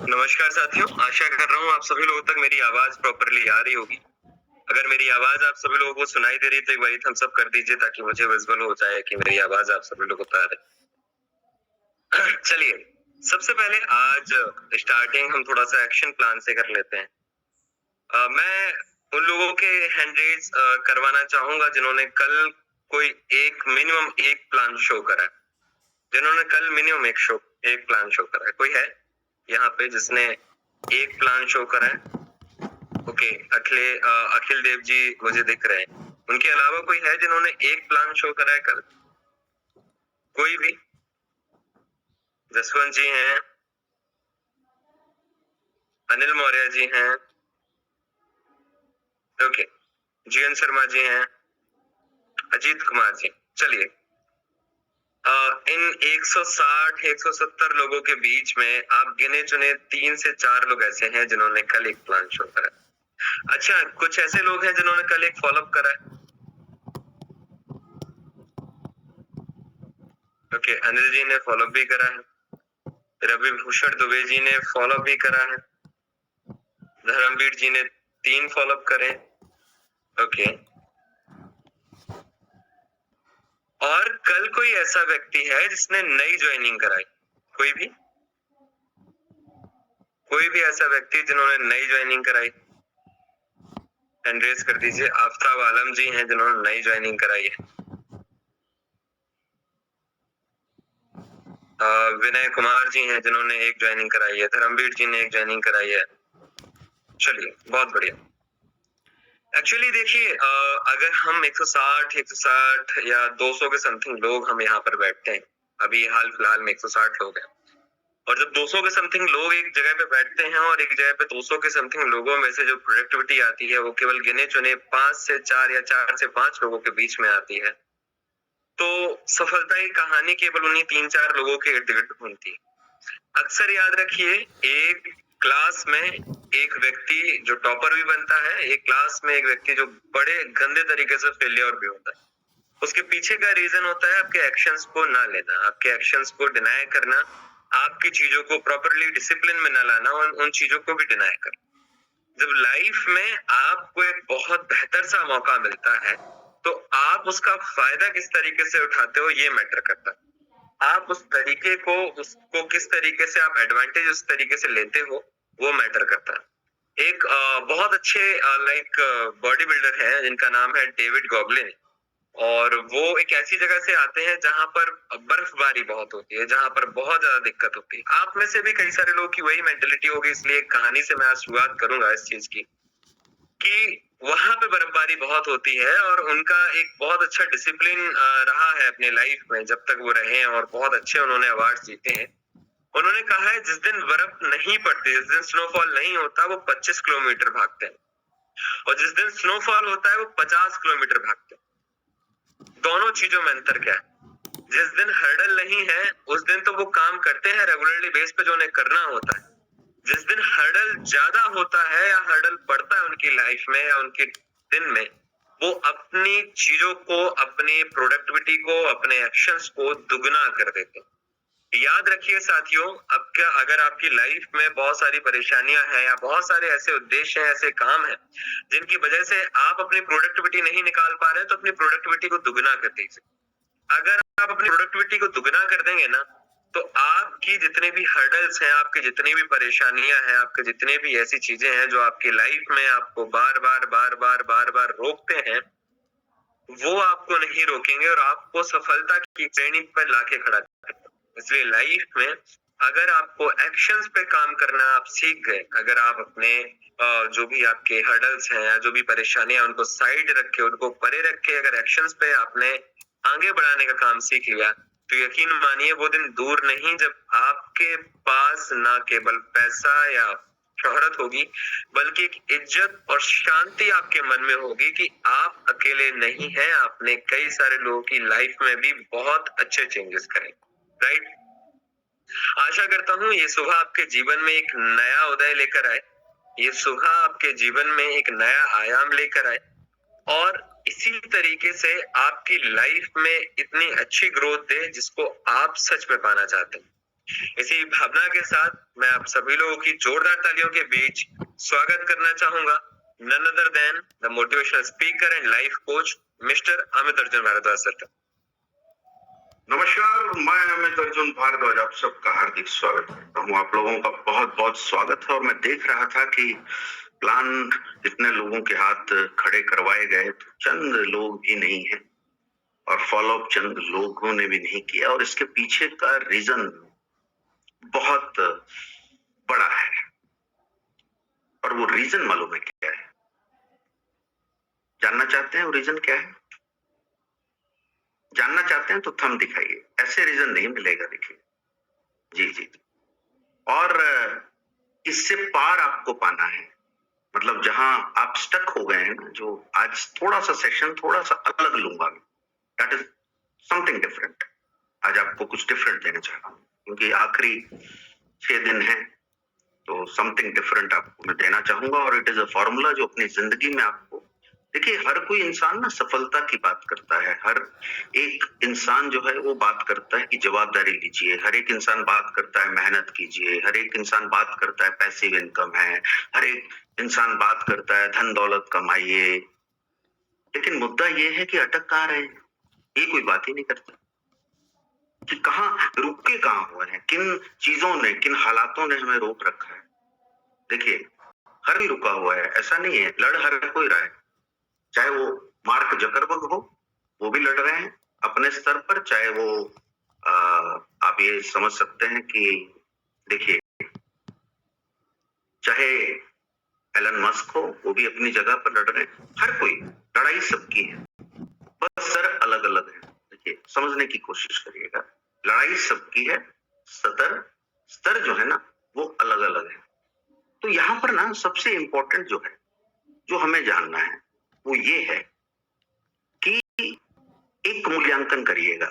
नमस्कार साथियों, आशा कर रहा हूँ आप सभी लोगों तक मेरी आवाज प्रॉपर्ली आ रही होगी। अगर मेरी आवाज आप सभी लोगों को सुनाई दे रही है तो एक बारी थम्स अप कर दीजिए ताकि मुझे विजुअल हो जाए कि मेरी आवाज आप सभी लोगों को आ रही है। चलिए, सबसे पहले आज स्टार्टिंग हम थोड़ा सा एक्शन प्लान से कर लेते हैं। मैं उन लोगों के हैंड रेज करवाना चाहूंगा जिन्होंने कल कोई मिनिमम एक प्लान शो करा है। जिन्होंने कल मिनिमम एक प्लान शो करा है। कोई है यहाँ पे जिसने एक प्लान शो करा है? ओके, अखिल देव जी मुझे दिख रहे हैं। उनके अलावा कोई है जिन्होंने एक प्लान शो करा है कल? कोई भी? जसवंत जी हैं, अनिल मौर्य जी हैं, ओके, जीएन शर्मा जी हैं, अजीत कुमार जी। चलिए, इन 160 170 लोगों के बीच में आप गिने चुने 3 से 4 लोग ऐसे हैं जिन्होंने कल एक प्लान शो करा है। अच्छा, कुछ ऐसे लोग हैं जिन्होंने कल एक फॉलोअप करा है। ओके, अनिल जी ने फॉलोअप भी करा है, रवि भूषण दुबे जी ने फॉलोअप भी करा है, धर्मवीर जी ने 3 फॉलोअप करे। ओके, और कल कोई ऐसा व्यक्ति है जिसने नई ज्वाइनिंग कराई? कोई भी? कोई भी ऐसा व्यक्ति जिन्होंने नई ज्वाइनिंग कराई? हैंड रेज कर दीजिए। आफ्ताब आलम जी हैं जिन्होंने नई ज्वाइनिंग कराई है। विनय कुमार जी हैं जिन्होंने एक ज्वाइनिंग कराई है। धर्मवीर जी ने एक ज्वाइनिंग कराई है। चलिए, बहुत बढ़िया। एक्चुअली देखिए, अगर हम 160 या 200 के समथिंग लोग हम यहाँ पर बैठते हैं, अभी हाल फिलहाल में 160 लोग हैं, और जब 200 के समथिंग लोग एक जगह पे बैठते हैं और एक जगह पे 200 के समथिंग लोगों में से जो प्रोडक्टिविटी आती है वो केवल गिने चुने 5 से 4 या 4 से 5 लोगों के बीच में आती है, तो सफलता की कहानी केवल उन्हीं 3-4 लोगों के इर्द गिर्द घूमती है। अक्सर याद रखिए, एक क्लास में एक व्यक्ति जो टॉपर भी बनता है, एक क्लास में एक व्यक्ति जो बड़े गंदे तरीके से फेलियर भी होता है। उसके पीछे का रीजन होता है आपके एक्शंस को ना लेना, आपके एक्शंस को डिनाई करना, आपकी चीजों को प्रॉपरली डिसिप्लिन में ना लाना और उन चीजों को भी डिनाई करना। जब लाइफ में आपको एक बहुत बेहतर सा मौका मिलता है तो आप उसका फायदा किस तरीके से उठाते हो ये मैटर करता है। आप उसको किस तरीके से आप एडवांटेज उस तरीके से लेते हो वो मैटर करता है। एक बहुत अच्छे बॉडी बिल्डर है जिनका नाम है डेविड गॉगलिन, और वो एक ऐसी जगह से आते हैं जहां पर बर्फबारी बहुत होती है, जहां पर बहुत ज्यादा दिक्कत होती है। आप में से भी कई सारे लोगों की वही मेंटेलिटी होगी, इसलिए एक कहानी से मैं आज शुरुआत करूंगा इस चीज की कि वहां पे बर्फबारी बहुत होती है और उनका एक बहुत अच्छा डिसिप्लिन रहा है अपने लाइफ में जब तक वो रहे हैं, और बहुत अच्छे उन्होंने अवार्ड जीते हैं। उन्होंने कहा है जिस दिन बर्फ नहीं पड़ती, जिस दिन स्नोफॉल नहीं होता, वो 25 किलोमीटर भागते हैं, और जिस दिन स्नोफॉल होता है वो 50 किलोमीटर भागते हैं। दोनों चीजों में अंतर क्या है? जिस दिन हर्डल नहीं है उस दिन तो वो काम करते हैं रेगुलरली बेस पे जो उन्हें करना होता है। जिस दिन हर्डल ज्यादा होता है या हर्डल पड़ता है उनकी लाइफ में या उनके दिन में, वो अपनी चीजों को, अपनी प्रोडक्टिविटी को, अपने एक्शंस को दुगना कर देते हैं। याद रखिए साथियों, अब क्या अगर आपकी लाइफ में बहुत सारी परेशानियां हैं या बहुत सारे ऐसे उद्देश्य हैं, ऐसे काम हैं जिनकी वजह से आप अपनी प्रोडक्टिविटी नहीं निकाल पा रहे हैं, तो अपनी प्रोडक्टिविटी को दुगना कर दीजिए। अगर आप अपनी प्रोडक्टिविटी को दुगना कर देंगे ना, तो आपकी जितने भी हर्डल्स हैं, आपकी जितनी भी परेशानियां हैं, आपके जितने भी ऐसी चीजें हैं जो आपकी लाइफ में आपको बार बार रोकते हैं, वो आपको नहीं रोकेंगे और आपको सफलता की श्रेणी पर लाके खड़ा करेंगे। इसलिए लाइफ में अगर आपको एक्शंस पे काम करना आप सीख गए, अगर आप अपने जो भी आपके हर्डल्स हैं या जो भी परेशानियां उनको साइड रखे, उनको परे रखे, अगर एक्शंस पे आपने आगे बढ़ाने का काम सीख लिया, तो यकीन मानिए वो दिन दूर नहीं जब आपके पास ना केवल पैसा या शोहरत होगी, बल्कि एक इज्जत और शांति आपके मन में होगी कि आप अकेले नहीं हैं, आपने कई सारे लोगों की लाइफ में भी बहुत अच्छे चेंजेस करे। राइट? आशा करता हूँ ये सुबह आपके जीवन में एक नया उदय लेकर आए, ये सुबह आपके जीवन में एक नया आयाम लेकर आए, और इसी तरीके से आपकी लाइफ में इतनी अच्छी ग्रोथ दे जिसको आप सच में पाना चाहते हैं। इसी भावना के साथ मैं आप सभी लोगों की जोरदार तालियों के बीच स्वागत करना चाहूंगा none other than the motivational speaker and life coach mister Amit Arjun Bhardwaj sir का। नमस्कार, मैं अमित अर्जुन भारद्वाज आप सबका हार्दिक स्वागत करता हूँ। आप लोगों का बहुत बहुत स्वागत है। और मैं देख रहा था कि प्लान इतने लोगों के हाथ खड़े करवाए गए तो चंद लोग भी नहीं है और फॉलोअप चंद लोगों ने भी नहीं किया, और इसके पीछे का रीजन बहुत बड़ा है। और वो रीजन मालूम है क्या है? जानना चाहते हैं वो रीजन क्या है? जानना चाहते हैं तो थंब दिखाइए, ऐसे रीजन नहीं मिलेगा। देखिए जी जी, और इससे पार आपको पाना है। मतलब जहां आप स्टक हो गए हैं ना, जो आज थोड़ा सा सेशन थोड़ा सा अलग लूंगा, दैट इज समथिंग डिफरेंट। आज आपको कुछ डिफरेंट देना चाह रहा हूँ क्योंकि आखिरी 6 दिन है, तो समथिंग डिफरेंट आपको मैं देना चाहूंगा। और इट इज अ फॉर्मूला जो अपनी जिंदगी में आपको, देखिए हर कोई इंसान ना सफलता की बात करता है। हर एक इंसान जो है वो बात करता है कि जवाबदारी लीजिए, हर एक इंसान बात करता है मेहनत कीजिए, हर एक इंसान बात करता है पैसिव इनकम है, हर एक इंसान बात करता है धन दौलत कमाइए। लेकिन मुद्दा ये है कि अटक कहाँ रहे हैं, ये कोई बात ही नहीं करता कि कहाँ रुके, कहाँ हुए हैं, किन चीजों ने, किन हालातों ने हमें रोक रखा है। देखिए हर कोई रुका हुआ है, ऐसा नहीं है, लड़ हर कोई रहा है। चाहे वो मार्क जकरबर्ग हो, वो भी लड़ रहे हैं अपने स्तर पर, चाहे वो आप ये समझ सकते हैं कि देखिए चाहे एलन मस्क हो, वो भी अपनी जगह पर लड़ रहे हैं। हर कोई, लड़ाई सबकी है, बस स्तर अलग अलग है। देखिए समझने की कोशिश करिएगा, लड़ाई सबकी है, स्तर जो है ना वो अलग अलग है। तो यहाँ पर ना सबसे इंपॉर्टेंट जो है, जो हमें जानना है वो ये है कि एक मूल्यांकन करिएगा।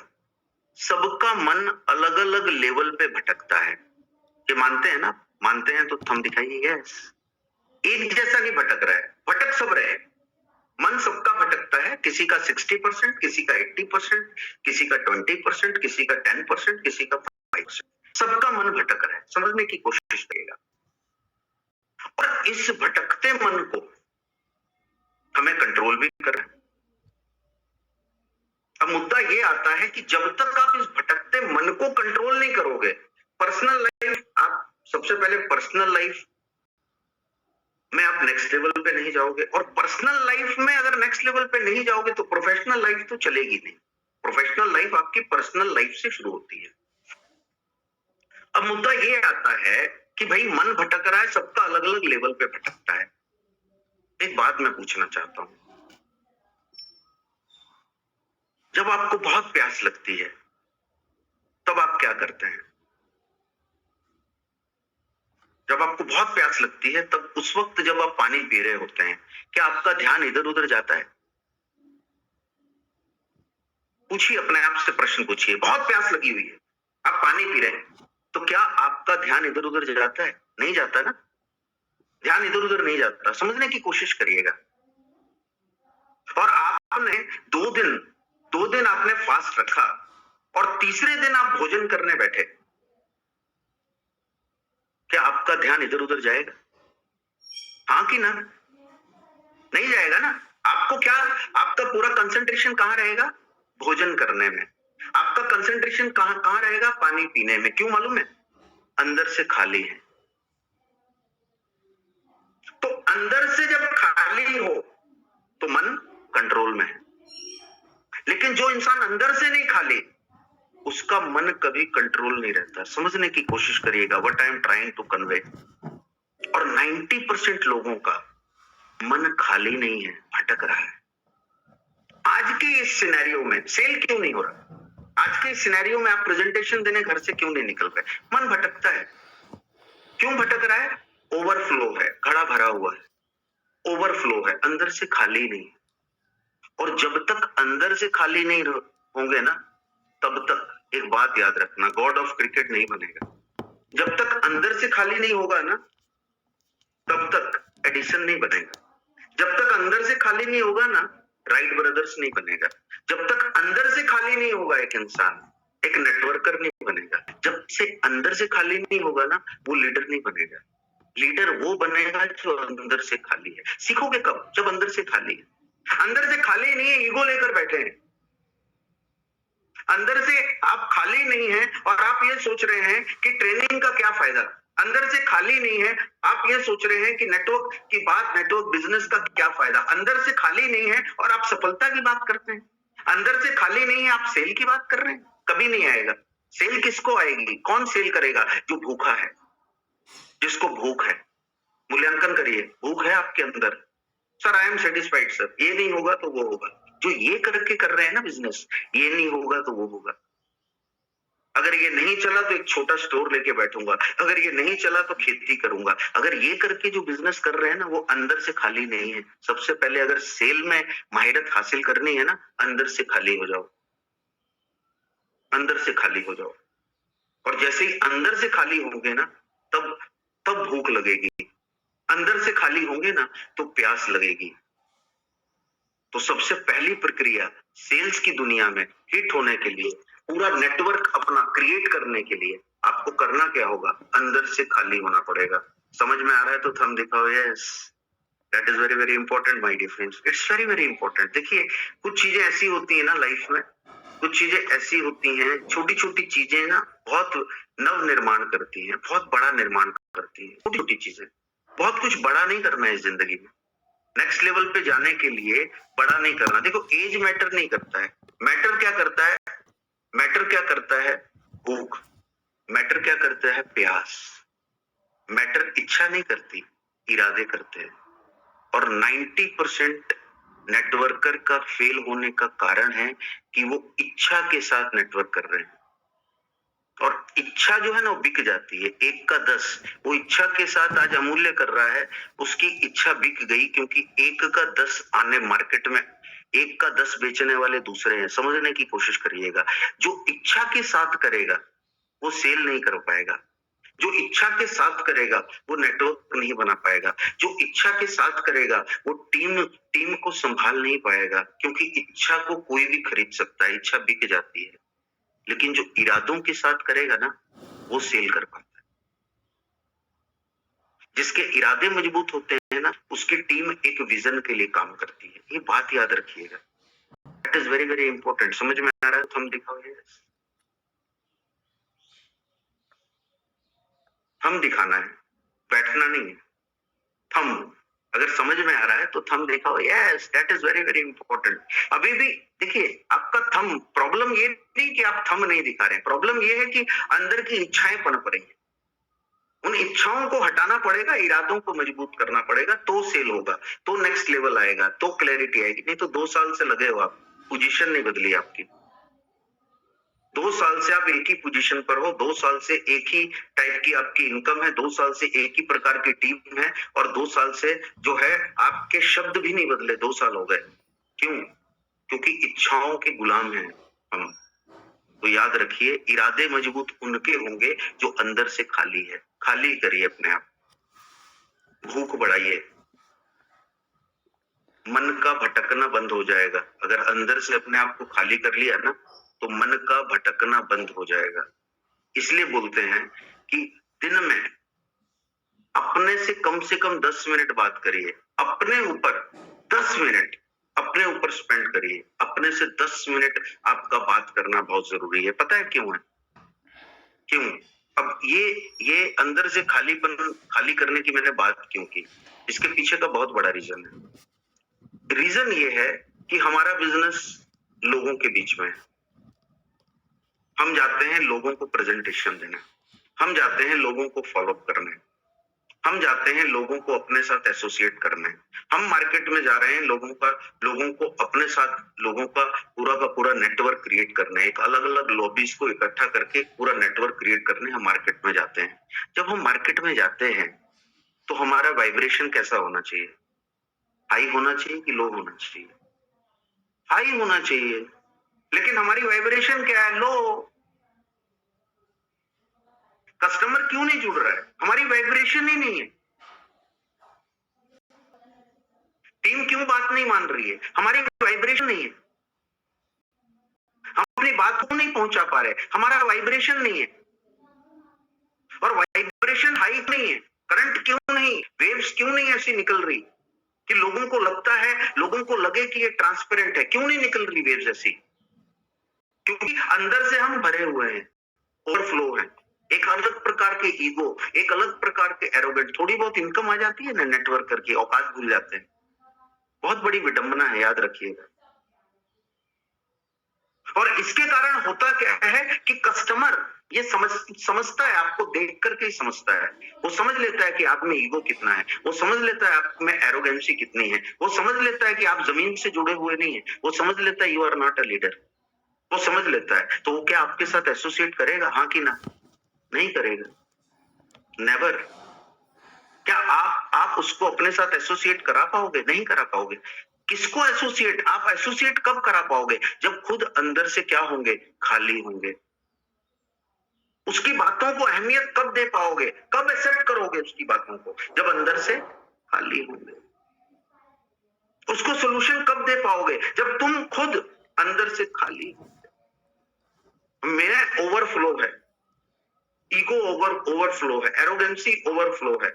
सबका मन अलग अलग लेवल पे भटकता है। ये मानते हैं ना? मानते हैं तो थंब दिखाइए। यस, एक जैसा नहीं भटक रहा है, भटक सब रहे। मन सबका भटकता है, किसी का 60%, किसी का 80%, किसी का 20%, किसी का 10%, किसी का 5%। सबका मन भटक रहा है, समझने की कोशिश करिएगा। और इस भटकते मन को हमें कंट्रोल भी करना है। अब मुद्दा ये आता है कि जब तक आप इस भटकते मन को कंट्रोल नहीं करोगे, पर्सनल लाइफ, आप सबसे पहले पर्सनल लाइफ में आप नेक्स्ट लेवल पे नहीं जाओगे, और पर्सनल लाइफ में अगर नेक्स्ट लेवल पे नहीं जाओगे तो प्रोफेशनल लाइफ तो चलेगी नहीं। प्रोफेशनल लाइफ आपकी पर्सनल लाइफ से शुरू होती है। अब मुद्दा ये आता है कि भाई मन भटक रहा है, सबका अलग अलग लेवल पे भटकता है। एक बात मैं पूछना चाहता हूं, जब आपको बहुत प्यास लगती है तब आप क्या करते हैं? जब आपको बहुत प्यास लगती है तब उस वक्त जब आप पानी पी रहे होते हैं, क्या आपका ध्यान इधर उधर जाता है? पूछिए अपने आप से, प्रश्न पूछिए। बहुत प्यास लगी हुई है, आप पानी पी रहे हैं, तो क्या आपका ध्यान इधर उधर जाता है? नहीं जाता ना, ध्यान इधर उधर नहीं जाता। समझने की कोशिश करिएगा। और आपने 2 दिन आपने फास्ट रखा और तीसरे दिन आप भोजन करने बैठे, क्या आपका ध्यान इधर उधर जाएगा? हाँ कि ना? नहीं जाएगा ना। आपको क्या, आपका पूरा कंसंट्रेशन कहां रहेगा? भोजन करने में। आपका कंसंट्रेशन कहां रहेगा? पानी पीने में। क्यों मालूम है? अंदर से खाली है। तो अंदर से जब खाली हो तो मन कंट्रोल में है। लेकिन जो इंसान अंदर से नहीं खाली, उसका मन कभी कंट्रोल नहीं रहता। समझने की कोशिश करिएगा what I am trying to convey. और 90% लोगों का मन खाली नहीं है, भटक रहा है। आज के इस सिनेरियो में सेल क्यों नहीं हो रहा? आज के इस सिनेरियो में आप प्रेजेंटेशन देने घर से क्यों नहीं निकल पाए? मन भटकता है। क्यों भटक रहा है? ओवरफ्लो है, घड़ा भरा हुआ है, ओवरफ्लो है, अंदर से खाली नहीं। और जब तक अंदर से खाली नहीं होंगे ना, तब तक एक बात याद रखना, गॉड ऑफ क्रिकेट नहीं बनेगा। जब तक अंदर से खाली नहीं होगा ना, तब तक एडिशन नहीं बनेगा। जब तक अंदर से खाली नहीं होगा ना, राइट ब्रदर्स नहीं बनेगा। जब तक अंदर से खाली नहीं होगा एक इंसान, एक नेटवर्कर नहीं बनेगा। जब से अंदर से खाली नहीं होगा ना, वो लीडर नहीं बनेगा। लीडर वो बनेगा जो अंदर से खाली है। सीखोगे कब? जब अंदर से खाली है। अंदर से खाली नहीं है, ईगो लेकर बैठे हैं। अंदर से आप खाली नहीं हैं और आप ये सोच रहे हैं कि ट्रेनिंग का क्या फायदा। अंदर से खाली नहीं है, आप ये सोच रहे हैं कि नेटवर्क की बात, नेटवर्क बिजनेस का क्या फायदा। अंदर से खाली नहीं है और आप सफलता की बात करते हैं। अंदर से खाली नहीं है, आप सेल की बात कर रहे हैं। कभी नहीं आएगा। सेल किसको आएगी? कौन सेल करेगा? जो भूखा है, जिसको भूख है। मूल्यांकन करिए, भूख है आपके अंदर। Sir I am satisfied sir, ये नहीं होगा तो वो होगा। जो ये करके कर रहे हैं ना बिजनेस, ये नहीं होगा तो वो होगा। अगर ये नहीं चला तो एक छोटा स्टोर लेके बैठूंगा, अगर ये नहीं चला तो खेती करूंगा। अगर ये करके जो बिजनेस कर रहे हैं ना, वो अंदर से खाली नहीं है। सबसे पहले अगर सेल में महारत हासिल करनी है ना, अंदर से खाली हो जाओ। अंदर से खाली हो जाओ। और जैसे ही अंदर से खाली होंगे ना, तब तब भूख लगेगी। अंदर से खाली होंगे ना तो प्यास लगेगी। तो सबसे पहली प्रक्रिया सेल्स की दुनिया में हिट होने के लिए, पूरा नेटवर्क अपना क्रिएट करने के लिए आपको करना क्या होगा? अंदर से खाली होना पड़ेगा। समझ में आ रहा है तो थंब दिखाओ। Yes, that is very very important my dear friends, it's very very important. देखिए, कुछ चीजें ऐसी होती है ना लाइफ में, कुछ चीजें ऐसी होती हैं, छोटी छोटी चीजें ना बहुत नव निर्माण करती हैं, बहुत बड़ा निर्माण करती हैं। छोटी छोटी चीजें, बहुत कुछ बड़ा नहीं करना है इस जिंदगी में। नेक्स्ट लेवल पे जाने के लिए बड़ा नहीं करना। देखो, एज मैटर नहीं करता है। मैटर क्या करता है? मैटर क्या करता है? भूख। मैटर क्या करता है? प्यास। मैटर इच्छा नहीं करती, इरादे करते हैं। और 90% नेटवर्कर का फेल होने का कारण है कि वो इच्छा के साथ नेटवर्क कर रहे हैं। और इच्छा जो है ना, वो बिक जाती है। 1 का 10, वो इच्छा के साथ आज अमूल्य कर रहा है, उसकी इच्छा बिक गई, क्योंकि 1 का 10 आने मार्केट में, 1 का 10 बेचने वाले दूसरे हैं। समझने की कोशिश करिएगा। जो इच्छा के साथ करेगा वो सेल नहीं कर पाएगा। जो इच्छा के साथ करेगा वो नेटवर्क नहीं बना पाएगा। जो इच्छा के साथ करेगा वो टीम को संभाल नहीं पाएगा, क्योंकि इच्छा को कोई भी खरीद सकता है, इच्छा बिक जाती है। लेकिन जो इरादों के साथ करेगा ना, वो सेल कर पाता है। जिसके इरादे मजबूत होते हैं ना, उसकी टीम एक विजन के लिए काम करती है। ये बात याद रखिएगा। That is very very important. समझ में आ रहा है तो हम दिखाओ। हम दिखाना है, बैठना नहीं है। थंब, अगर समझ में आ रहा है तो थंब दिखाओ। Yes, that is very very important. अभी भी देखिए, आपका थंब, प्रॉब्लम ये नहीं कि आप थंब नहीं दिखा रहे हैं, प्रॉब्लम ये है कि अंदर की इच्छाएं पनप रही हैं। उन इच्छाओं को हटाना पड़ेगा, इरादों को मजबूत करना पड़ेगा, तो सेल होगा, तो नेक्स्ट लेवल आएगा, तो क्लैरिटी आएगी। नहीं तो 2 साल से लगे हो आप, पोजीशन नहीं बदली आपकी। 2 साल से आप एक ही पोजीशन पर हो, 2 साल से एक ही टाइप की आपकी इनकम है, 2 साल से एक ही प्रकार की टीम है, और 2 साल से जो है आपके शब्द भी नहीं बदले। 2 साल हो गए। क्यों? क्योंकि इच्छाओं के गुलाम हैं हम। तो याद रखिए, इरादे मजबूत उनके होंगे जो अंदर से खाली है। खाली करिए अपने आप, भूख बढ़ाइए, मन का भटकना बंद हो जाएगा। अगर अंदर से अपने आप को खाली कर लिया ना, तो मन का भटकना बंद हो जाएगा। इसलिए बोलते हैं कि दिन में अपने से कम 10 मिनट बात करिए। अपने ऊपर 10 मिनट अपने ऊपर स्पेंड करिए। अपने से 10 मिनट आपका बात करना बहुत जरूरी है। पता है क्यों है? क्यों? अब ये अंदर से खाली करने की मैंने बात क्यों की? इसके पीछे का बहुत बड़ा रीजन है। रीजन ये है कि हमारा बिजनेस लोगों के बीच में है। हम जाते हैं लोगों को प्रेजेंटेशन देने, हम जाते हैं लोगों को फॉलो करने, हम जाते हैं लोगों को अपने साथ एसोसिएट करने। हम मार्केट में जा रहे हैं लोगों को अपने साथ, लोगों का पूरा नेटवर्क क्रिएट करने, एक अलग अलग लॉबीज को इकट्ठा करके पूरा नेटवर्क क्रिएट करने हम मार्केट में जाते हैं। जब हम मार्केट में जाते हैं तो हमारा वाइब्रेशन कैसा होना चाहिए? हाई होना चाहिए कि लो होना चाहिए? हाई होना चाहिए। लेकिन हमारी वाइब्रेशन क्या है? लो। कस्टमर क्यों नहीं जुड़ रहा है? हमारी वाइब्रेशन ही नहीं है। टीम क्यों बात नहीं मान रही है? हमारी वाइब्रेशन नहीं है। हम अपनी बात को नहीं पहुंचा पा रहे, हमारा वाइब्रेशन नहीं है, और वाइब्रेशन हाई नहीं है। करंट क्यों नहीं, वेव्स क्यों नहीं ऐसी निकल रही कि लोगों को लगता है, लोगों को लगे कि ये ट्रांसपेरेंट है? क्यों नहीं निकल रही वेव्स ऐसी? क्योंकि अंदर से हम भरे हुए हैं, ओवरफ्लो है। एक अलग प्रकार के ईगो, एक अलग प्रकार के एरोगेंट, थोड़ी बहुत इनकम आ जाती है ना नेटवर्क करके, औकात भूल जाते हैं। बहुत बड़ी विडंबना है, याद रखिएगा। और इसके कारण होता क्या है कि कस्टमर ये समझता है, आपको देख करके ही समझता है। वो समझ लेता है कि आप में ईगो कितना है, वो समझ लेता है आप में एरोगेंसी कितनी है, वो समझ लेता है कि आप जमीन से जुड़े हुए नहीं है, वो समझ लेता है you are not a leader, वो समझ लेता है। तो वो क्या आपके साथ एसोसिएट करेगा? हाँ कि ना? नहीं करेगा, नेवर। क्या आप उसको अपने साथ एसोसिएट करा पाओगे? नहीं करा पाओगे। किसको एसोसिएट? आप एसोसिएट कब करा पाओगे? जब खुद अंदर से क्या होंगे? खाली होंगे। उसकी बातों को अहमियत कब दे पाओगे? कब एक्सेप्ट करोगे उसकी बातों को? जब अंदर से खाली होंगे। उसको सोल्यूशन कब दे पाओगे? जब तुम खुद अंदर से खाली होंगे। मेरा ओवरफ्लो है, ईगो ओवरफ्लो है, एरोगेंसी ओवरफ्लो है,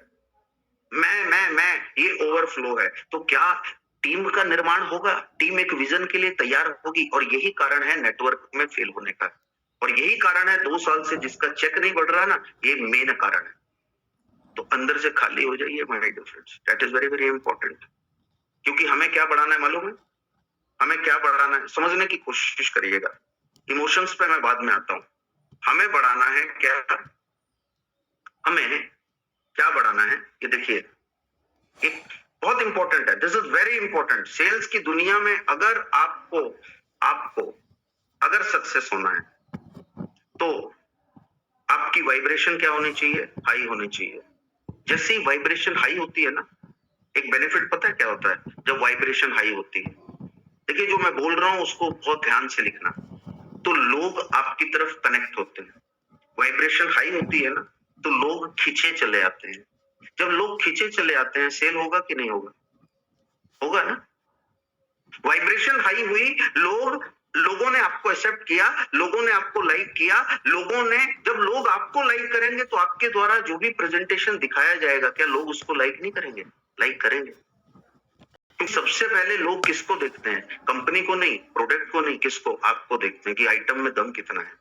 मैं ये ओवरफ्लो है। तो क्या टीम का निर्माण होगा? टीम एक विजन के लिए तैयार होगी, और यही कारण है नेटवर्क में फेल होने का, और यही कारण है 2 साल से जिसका चेक नहीं बढ़ रहा ना, ये मेन कारण है। तो अंदर से खाली हो जाइए my dear friends, that is very very important. क्योंकि हमें क्या बढ़ाना है मालूम है? हमें क्या बढ़ाना है समझने की कोशिश करिएगा। इमोशंस पे मैं बाद में आता हूं। हमें बढ़ाना है क्या? हमें क्या बढ़ाना है? ये देखिए, एक बहुत इंपॉर्टेंट है, this is very important. Sales की दुनिया में अगर आपको अगर सक्सेस होना है तो आपकी वाइब्रेशन क्या होनी चाहिए? हाई होनी चाहिए। जैसे ही वाइब्रेशन हाई होती है ना, एक बेनिफिट पता है क्या होता है जब वाइब्रेशन हाई होती है? देखिए, जो मैं बोल रहा हूं उसको बहुत ध्यान से लिखना। तो लोग आपकी तरफ कनेक्ट होते हैं। वाइब्रेशन हाई होती है ना, तो लोग खींचे चले आते हैं। जब लोग खींचे चले आते हैं, सेल होगा कि नहीं होगा? होगा ना? वाइब्रेशन हाई हुई, लोगों ने आपको एक्सेप्ट किया, लोगों ने आपको लाइक किया, जब लोग आपको लाइक करेंगे तो आपके द्वारा जो भी प्रेजेंटेशन दिखाया जाएगा, क्या लोग उसको लाइक नहीं करेंगे? लाइक करेंगे। तो सबसे पहले लोग किसको देखते हैं? कंपनी को नहीं, प्रोडक्ट को नहीं, किसको? आपको देखते हैं कि आइटम में दम कितना है।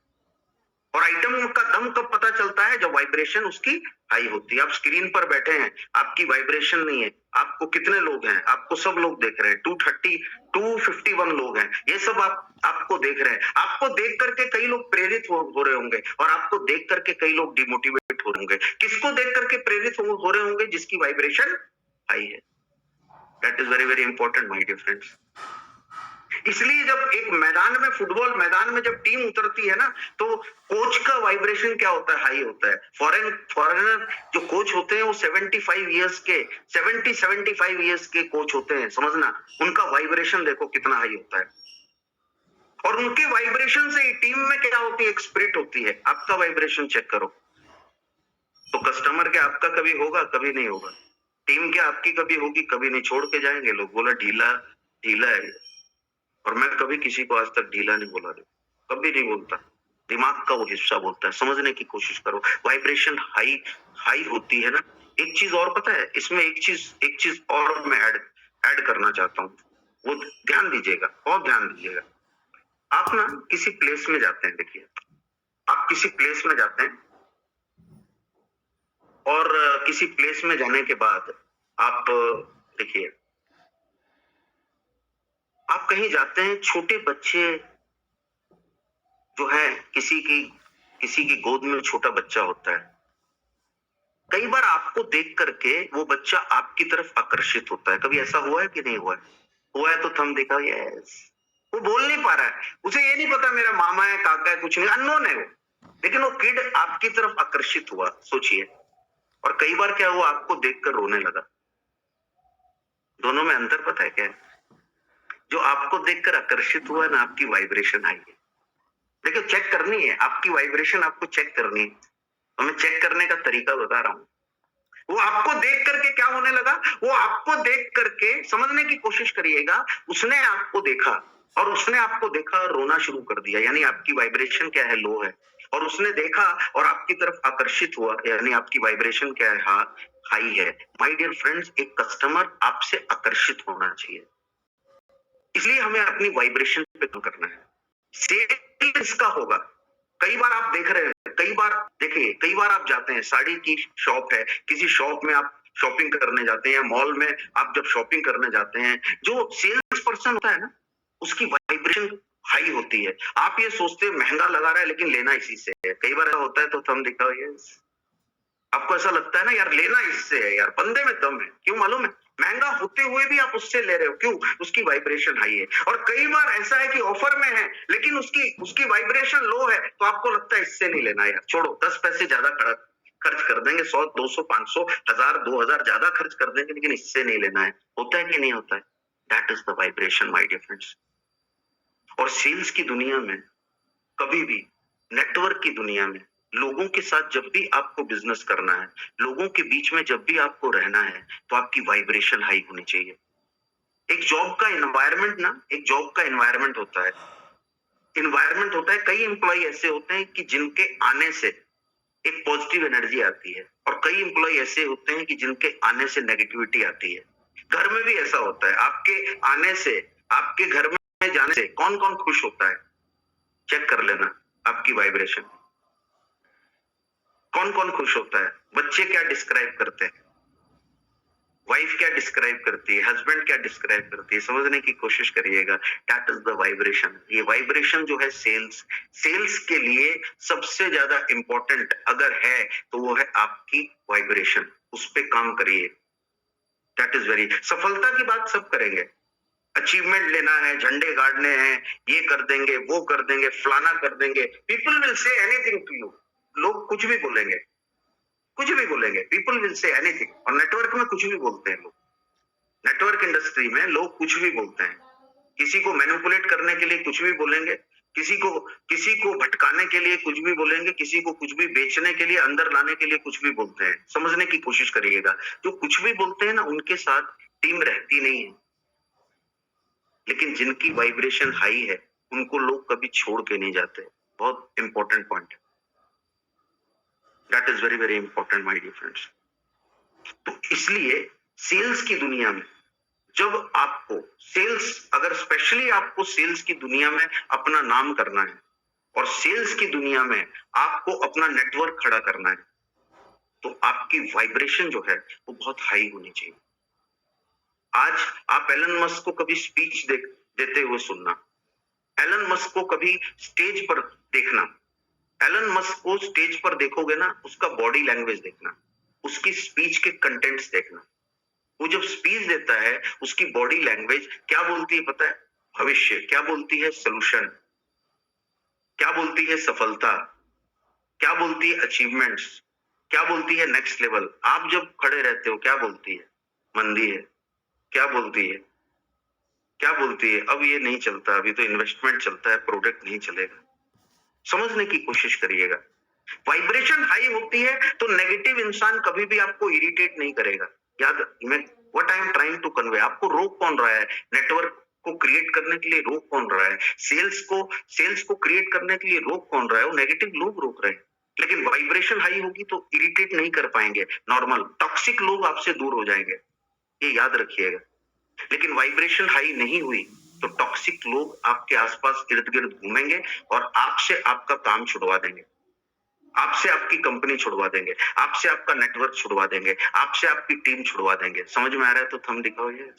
और आइटम का दम कब पता चलता है? जब वाइब्रेशन उसकी हाई होती है। आप स्क्रीन पर बैठे हैं, आपकी वाइब्रेशन नहीं है, आपको कितने लोग हैं? आपको सब लोग देख रहे हैं, 251 लोग हैं, ये सब आपको देख रहे हैं। आपको देख करके कई लोग प्रेरित हो रहे होंगे, और आपको देख करके कई लोग डिमोटिवेट हो रहे होंगे। किसको देख करके प्रेरित हो रहे होंगे? जिसकी वाइब्रेशन हाई है। That is very very important my dear friends. इसलिए जब एक मैदान में, फुटबॉल मैदान में जब टीम उतरती है ना, तो कोच का वाइब्रेशन क्या होता है? हाई होता है। फॉरेनर जो कोच होते हैं वो 75 इयर्स के कोच होते हैं, समझना। उनका वाइब्रेशन देखो कितना हाई होता है, और उनके वाइब्रेशन से टीम में क्या होती है? एक स्पिरिट होती है। आपका वाइब्रेशन चेक करो, तो कस्टमर क्या आपका कभी होगा? कभी नहीं होगा। टीम क्या आपकी कभी होगी? कभी नहीं। छोड़ के जाएंगे लोग, बोला ढीला ढीला है। और मैं कभी किसी को आज तक ढीला नहीं बोला, कभी नहीं बोलता। दिमाग का वो हिस्सा बोलता है। समझने की कोशिश करो, वाइब्रेशन हाई हाई होती है ना। एक चीज और पता है इसमें, एक चीज और मैं ऐड करना चाहता हूँ, वो ध्यान दीजिएगा, बहुत ध्यान दीजिएगा। आप ना किसी प्लेस में जाते हैं, देखिए, आप किसी प्लेस में जाते हैं, और किसी प्लेस में जाने के बाद आप देखिए, आप कहीं जाते हैं, छोटे बच्चे जो है, किसी की गोद में छोटा बच्चा होता है। कई बार आपको देख करके वो बच्चा आपकी तरफ आकर्षित होता है। कभी ऐसा हुआ है कि नहीं हुआ है? हुआ है तो थंब दिखाओ, यस। वो बोल नहीं पा रहा है, उसे ये नहीं पता मेरा मामा है, काका है, कुछ नहीं, अननोन है वो, लेकिन वो किड आपकी तरफ आकर्षित हुआ, सोचिए। और कई बार क्या हुआ, आपको देखकर रोने लगा। दोनों में अंतर पता है क्या है? जो आपको देखकर आकर्षित हुआ ना, आपकी वाइब्रेशन आई है। देखो, चेक करनी है आपकी वाइब्रेशन, आपको चेक करनी है। तो मैं चेक करने का तरीका बता रहा हूं। वो आपको देख करके क्या होने लगा? वो आपको देख करके, समझने की कोशिश करिएगा, उसने आपको देखा, और उसने आपको देखा, रोना शुरू कर दिया, यानी आपकी वाइब्रेशन क्या है, लो है। और उसने देखा और आपकी तरफ आकर्षित हुआ, यानी आपकी वाइब्रेशन क्या है, हाई है। माय डियर फ्रेंड्स, एक कस्टमर आपसे आकर्षित होना चाहिए, इसलिए हमें अपनी वाइब्रेशन पे काम करना है। सेल इसका होगा। कई बार आप देख रहे हैं, कई बार देखिए, कई बार आप जाते हैं, साड़ी की शॉप है, किसी शॉप में आप शॉपिंग करने जाते हैं, या मॉल में आप जब शॉपिंग करने जाते हैं, जो सेल्स पर्सन होता है ना, उसकी वाइब्रेशन हाई होती है। आप ये सोचते हैं महंगा लगा रहा है लेकिन लेना इसी से है। कई बार ऐसा होता है, तो थम दिखाओ, यस, आपको ऐसा लगता है ना, यार लेना इससे है, यार बंदे में दम है। क्यों मालूम है? महंगा होते हुए भी आप उससे ले रहे हो, क्यों? उसकी वाइब्रेशन हाई है। और कई बार ऐसा है कि ऑफर में है लेकिन उसकी उसकी वाइब्रेशन लो है, तो आपको लगता है इससे नहीं लेना, यार छोड़ो, 10 पैसे ज्यादा खर्च कर देंगे, 100 200 500 1000 2000 ज्यादा खर्च कर देंगे, लेकिन इससे नहीं लेना है। होता है कि नहीं होता है? That is the vibration, my dear friends. और सेल्स की दुनिया में कभी भी, नेटवर्क की दुनिया में, लोगों के साथ जब भी आपको बिजनेस करना है, लोगों के बीच में जब भी आपको रहना है, तो आपकी वाइब्रेशन हाई होनी चाहिए। एक जॉब का एनवायरनमेंट ना, एक जॉब का एनवायरनमेंट होता है, कई एम्प्लॉय ऐसे होते हैं कि जिनके आने से एक पॉजिटिव एनर्जी आती है, और कई एम्प्लॉय ऐसे होते हैं कि जिनके आने से नेगेटिविटी आती है। घर में भी ऐसा होता है, आपके आने से, आपके घर में जाने से कौन कौन खुश होता है, चेक कर लेना आपकी वाइब्रेशन। कौन कौन खुश होता है? बच्चे क्या डिस्क्राइब करते हैं, वाइफ क्या डिस्क्राइब करती है, हस्बैंड क्या डिस्क्राइब करती है, समझने की कोशिश करिएगा। That is the vibration. ये वाइब्रेशन जो है सेल्स के लिए सबसे ज्यादा इंपॉर्टेंट अगर है, तो वो है आपकी वाइब्रेशन। उस पे काम करिए। दैट इज वेरी, सफलता की बात सब करेंगे, अचीवमेंट लेना है, झंडे गाड़ने हैं, ये कर देंगे, वो कर देंगे, फलाना कर देंगे। People will say anything to you. लोग कुछ भी बोलेंगे, कुछ भी बोलेंगे, पीपल विल से एनीथिंग। और नेटवर्क में कुछ भी बोलते हैं लोग, नेटवर्क इंडस्ट्री में लोग कुछ भी बोलते हैं। किसी को मैनिपुलेट करने के लिए कुछ भी बोलेंगे, किसी को भटकाने के लिए कुछ भी बोलेंगे, किसी को कुछ भी बेचने के लिए, अंदर लाने के लिए कुछ भी बोलते हैं। समझने की कोशिश करिएगा, जो कुछ भी बोलते हैं ना, उनके साथ टीम रहती नहीं है, लेकिन जिनकी वाइब्रेशन हाई है, उनको लोग कभी छोड़ के नहीं जाते। बहुत इंपॉर्टेंट पॉइंट है। That is very very important my dear friends. तो इसलिए सेल्स की दुनिया में, जब आपको सेल्स, अगर स्पेशली आपको सेल्स की दुनिया में अपना नाम करना है, और सेल्स की दुनिया में आपको अपना नेटवर्क खड़ा करना है, तो आपकी वाइब्रेशन जो है वो बहुत हाई होनी चाहिए। आज आप एलन मस्क को कभी स्पीच देते हुए सुनना, एलन मस्क को कभी स्टेज पर देखना, एलन मस्क को स्टेज पर देखोगे ना, उसका बॉडी लैंग्वेज देखना, उसकी स्पीच के कंटेंट्स देखना। वो जब स्पीच देता है, उसकी बॉडी लैंग्वेज क्या बोलती है पता है? भविष्य। क्या बोलती है? सोल्यूशन। क्या बोलती है? सफलता। क्या बोलती है? अचीवमेंट्स। क्या बोलती है? Next level. आप जब खड़े रहते हो, क्या बोलती है? मंदी है। क्या बोलती है? क्या बोलती है? अब ये नहीं चलता, अभी तो इन्वेस्टमेंट चलता है, प्रोडक्ट नहीं चलेगा। समझने की कोशिश करिएगा। वाइब्रेशन हाई होती है तो नेगेटिव इंसान कभी भी आपको इरिटेट नहीं करेगा। याद, मैं what I am trying to convey, आपको रोक कौन रहा है? नेटवर्क को क्रिएट करने के लिए रोक कौन रहा है? सेल्स को क्रिएट करने के लिए रोक कौन रहा है? वो नेगेटिव लोग रोक रहे हैं। लेकिन वाइब्रेशन हाई होगी तो इरिटेट नहीं कर पाएंगे। नॉर्मल टॉक्सिक लोग आपसे दूर हो जाएंगे, ये याद रखिएगा। लेकिन वाइब्रेशन हाई नहीं हुई तो टॉक्सिक लोग आपके आसपास इर्द गिर्द घूमेंगे और आपसे आपका काम छुड़वा देंगे, आपसे आपकी कंपनी छुड़वा देंगे, आपसे आपका नेटवर्क छुड़वा देंगे, आपसे आपकी टीम छुड़वा देंगे। समझ में आ रहा है तो थंब दिखाओ ये।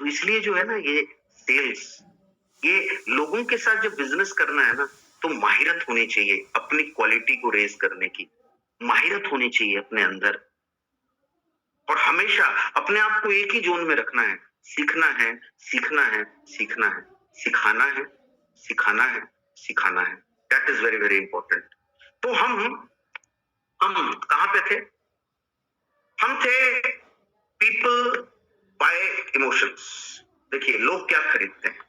तो इसलिए जो है ना, ये सेल्स, ये लोगों के साथ जब बिजनेस करना है ना, तो माहिरत होनी चाहिए अपनी क्वालिटी को रेज करने की, माहिरत होनी चाहिए अपने अंदर। और हमेशा अपने आप को एक ही जोन में रखना है, सीखना है, सीखना है, सीखना है, सिखाना है, सिखाना है, सिखाना है। That is very very important. तो हम कहां पे थे? हम थे पीपल बाय इमोशंस। देखिए, लोग क्या खरीदते हैं?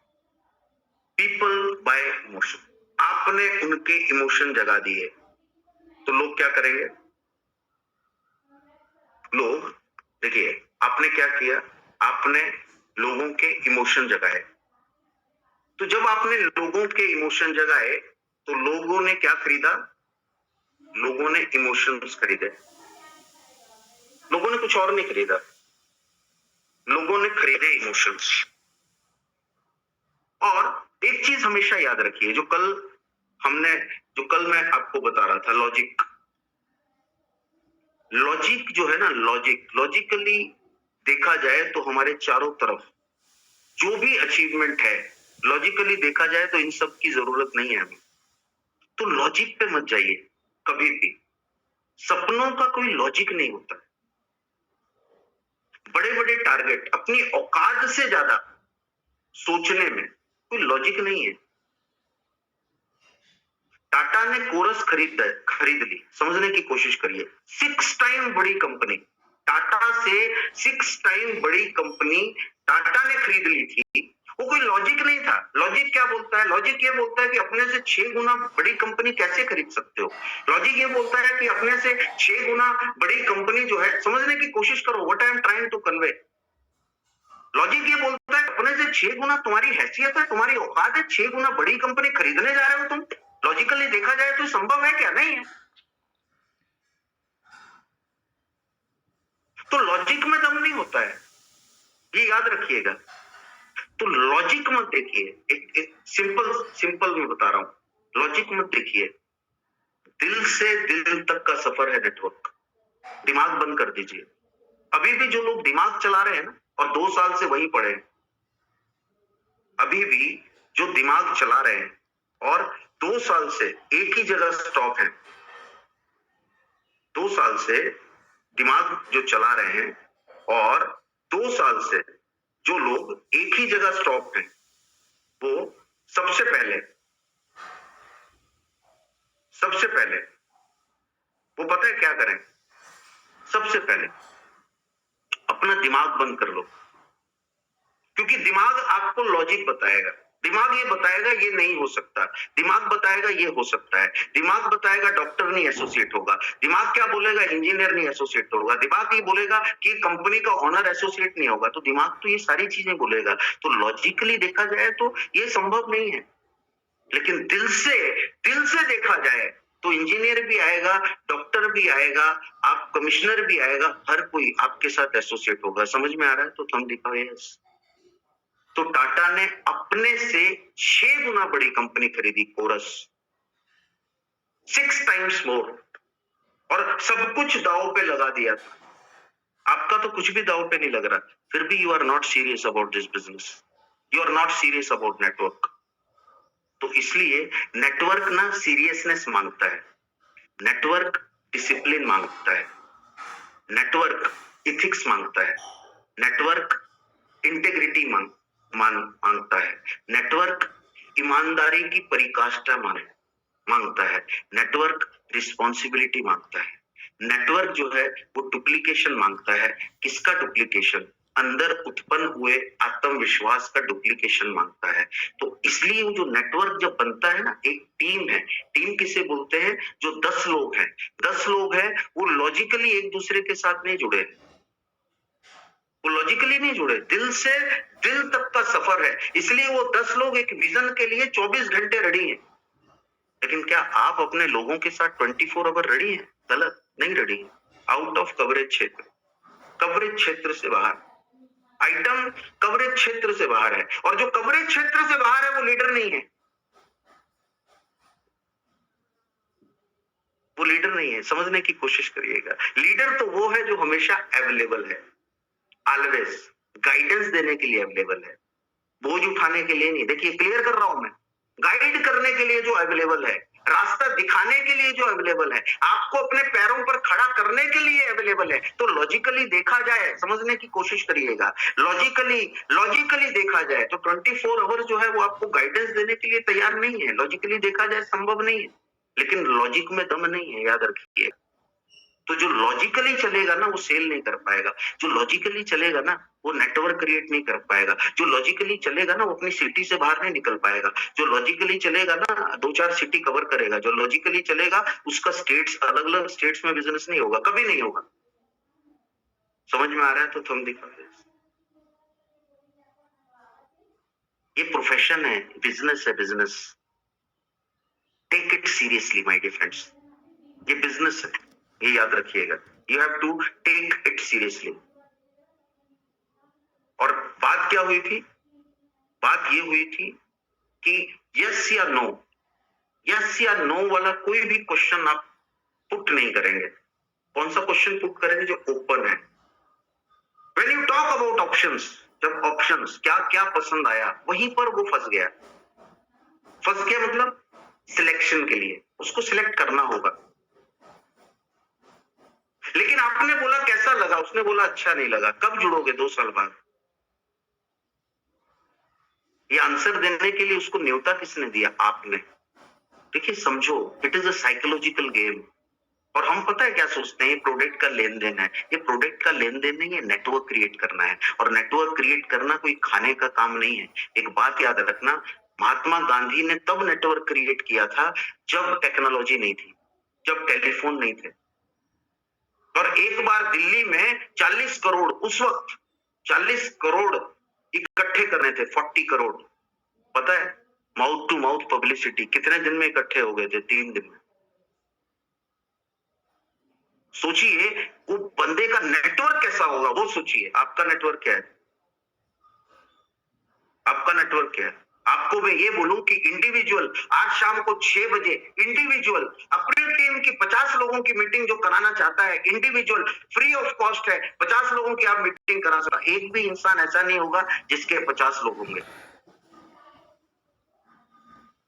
People bye emotion. आपने उनके इमोशन जगा दिए तो लोग क्या करेंगे? लोग, देखिए, आपने क्या किया? आपने लोगों के इमोशन जगाए। तो जब आपने लोगों के इमोशन जगाए तो लोगों ने क्या खरीदा? लोगों ने इमोशंस खरीदे। लोगों ने कुछ और नहीं खरीदा, लोगों ने खरीदे इमोशंस। और एक चीज हमेशा याद रखिए, जो कल मैं आपको बता रहा था, लॉजिक जो है ना, लॉजिकली देखा जाए तो हमारे चारों तरफ जो भी अचीवमेंट है, लॉजिकली देखा जाए तो इन सब की जरूरत नहीं है हमें। तो लॉजिक पे मत जाइए कभी भी। सपनों का कोई लॉजिक नहीं होता। बड़े बड़े टारगेट, अपनी औकात से ज्यादा सोचने में कोई लॉजिक नहीं है। टाटा ने कोरस खरीद ली, समझने की कोशिश करिए। 6 टाइम बड़ी कंपनी, टाटा से 6 टाइम बड़ी कंपनी टाटा ने खरीद ली थी। वो कोई लॉजिक नहीं था। लॉजिक क्या बोलता है? लॉजिक ये बोलता है कि अपने से 6 गुना बड़ी कंपनी कैसे खरीद सकते हो। लॉजिक ये बोलता है कि अपने से 6 गुना बड़ी कंपनी जो है, समझने की कोशिश करो what I am trying to convey. Logic ये बोलता है अपने से 6 गुना तुम्हारी हैसियत है, तुम्हारी औकात है, 6 गुना बड़ी कंपनी खरीदने जा रहे हो तुम। लॉजिकली देखा जाए तो संभव है क्या? नहीं है। तो लॉजिक में दम नहीं होता है, ये याद रखिएगा। तो लॉजिक मत देखिए, एक सिंपल मैं बता रहा हूं। लॉजिक मत देखिए, दिल से दिल तक का सफर है नेटवर्क। दिमाग बंद कर दीजिए। अभी भी जो लोग दिमाग चला रहे हैं ना, और 2 साल से वहीं पड़े हैं, अभी भी जो दिमाग चला रहे हैं और 2 साल से एक ही जगह स्टॉप है, 2 साल से दिमाग जो चला रहे हैं और 2 साल से जो लोग एक ही जगह स्टॉप हैं, वो सबसे पहले वो पता है क्या करें? सबसे पहले अपना दिमाग बंद कर लो, क्योंकि दिमाग आपको लॉजिक बताएगा। दिमाग ये बताएगा ये नहीं हो सकता, दिमाग बताएगा ये हो सकता है, दिमाग बताएगा डॉक्टर नहीं एसोसिएट होगा, दिमाग क्या बोलेगा इंजीनियर नहीं एसोसिएट होगा, दिमाग ये बोलेगा कि कंपनी का ओनर एसोसिएट नहीं होगा। तो दिमाग तो ये सारी चीजें बोलेगा। तो लॉजिकली देखा जाए तो ये संभव नहीं है। लेकिन दिल से देखा जाए तो इंजीनियर भी आएगा, डॉक्टर भी आएगा, आप कमिश्नर भी आएगा, हर कोई आपके साथ एसोसिएट होगा। समझ में आ रहा है? तो थम दिखाओ यस। तो टाटा ने अपने से 6 गुना बड़ी कंपनी खरीदी, कोरस, 6 टाइम्स मोर, और सब कुछ दांव पे लगा दिया था। आपका तो कुछ भी दांव पे नहीं लग रहा, फिर भी you are not serious about this business, you are not serious about network. तो इसलिए नेटवर्क ना सीरियसनेस मांगता है, नेटवर्क डिसिप्लिन मांगता है, नेटवर्क इथिक्स मांगता है, नेटवर्क इंटेग्रिटी मांगता है, नेटवर्क ईमानदारी की परिकाष्ठा मांगता है, नेटवर्क रिस्पॉन्सिबिलिटी मांगता है। नेटवर्क जो है वो डुप्लीकेशन मांगता है। किसका डुप्लीकेशन? अंदर उत्पन्न हुए आत्मविश्वास का डुप्लीकेशन मांगता है। तो इसलिए वो जो नेटवर्क जब बनता है ना, एक टीम है। टीम किसे बोलते हैं? जो 10 लोग हैं, 10 लोग हैं, वो लॉजिकली एक दूसरे के साथ नहीं जुड़े, वो लॉजिकली नहीं जुड़े, दिल से दिल तक का सफर है। इसलिए वो 10 लोग एक विजन के लिए 24 घंटे रेडी हैं। लेकिन क्या आप अपने लोगों के साथ 24 आवर रेडी हैं? गलत, नहीं रेडी। आउट ऑफ कवरेज क्षेत्र, कवरेज क्षेत्र से बाहर, आइटम कवरेज क्षेत्र से बाहर है। और जो कवरेज क्षेत्र से बाहर है वो लीडर नहीं है, वो लीडर नहीं है। समझने की कोशिश करिएगा। लीडर तो वो है जो हमेशा अवेलेबल है, ऑलवेज गाइडेंस देने के लिए अवेलेबल है, बोझ उठाने के लिए नहीं। देखिए क्लियर कर रहा हूं मैं, गाइड करने के लिए जो अवेलेबल है, रास्ता दिखाने के लिए जो अवेलेबल है, आपको अपने पैरों पर खड़ा करने के लिए अवेलेबल है। तो लॉजिकली देखा जाए, समझने की कोशिश करिएगा, लॉजिकली देखा जाए तो 24 आवर जो है वो आपको गाइडेंस देने के लिए तैयार नहीं है। लॉजिकली देखा जाए संभव नहीं है, लेकिन लॉजिक में दम नहीं है, याद रखिए। तो जो लॉजिकली चलेगा ना वो सेल नहीं कर पाएगा, जो लॉजिकली चलेगा ना वो नेटवर्क क्रिएट नहीं कर पाएगा, जो लॉजिकली चलेगा ना वो अपनी सिटी से बाहर नहीं निकल पाएगा, जो लॉजिकली चलेगा ना 2-4 सिटी कवर करेगा, जो लॉजिकली चलेगा उसका स्टेट्स, अलग अलग स्टेट्स में बिजनेस नहीं होगा, कभी नहीं होगा। समझ में आ रहा है? तो तुम दिखाओ। ये प्रोफेशन है, बिजनेस है, business. Take it seriously my dear friends, ये बिजनेस है, ये याद रखिएगा। You have to take it seriously. और बात क्या हुई थी? बात ये हुई थी कि यस या नो, यस या नो वाला कोई भी क्वेश्चन आप पुट नहीं करेंगे। कौन सा क्वेश्चन पुट करेंगे? जो ओपन है। When you talk about options, जब ऑप्शंस क्या क्या पसंद आया, वहीं पर वो फंस गया। फंस गया मतलब सिलेक्शन के लिए उसको सिलेक्ट करना होगा। लेकिन आपने बोला कैसा लगा, उसने बोला अच्छा नहीं लगा। कब जुड़ोगे? 2 साल बाद। ये आंसर देने के लिए उसको न्योता किसने दिया? आपने। देखिए समझो, it is a psychological game. और हम पता है क्या सोचते हैं? ये प्रोडक्ट का लेन देन है। ये प्रोडक्ट का लेन देन नहीं है, नेटवर्क क्रिएट करना है। और नेटवर्क क्रिएट करना कोई खाने का काम नहीं है। एक बात याद रखना, महात्मा गांधी ने तब नेटवर्क क्रिएट किया था जब टेक्नोलॉजी नहीं थी, जब टेलीफोन नहीं थे। और एक बार दिल्ली में 40 करोड़, उस वक्त 40 करोड़ इकट्ठे करने थे, 40 करोड़। पता है माउथ टू माउथ पब्लिसिटी कितने दिन में इकट्ठे हो गए थे? 3 दिन में। सोचिए वो बंदे का नेटवर्क कैसा होगा, वो सोचिए। आपका नेटवर्क क्या है? आपका नेटवर्क क्या है? आपको मैं ये बोलूं कि इंडिविजुअल आज शाम को 6 बजे इंडिविजुअल अपनी टीम की 50 लोगों की मीटिंग जो कराना चाहता है, इंडिविजुअल फ्री ऑफ कॉस्ट है, 50 लोगों की आप मीटिंग करा सकते। एक भी इंसान ऐसा नहीं होगा जिसके 50 लोग होंगे।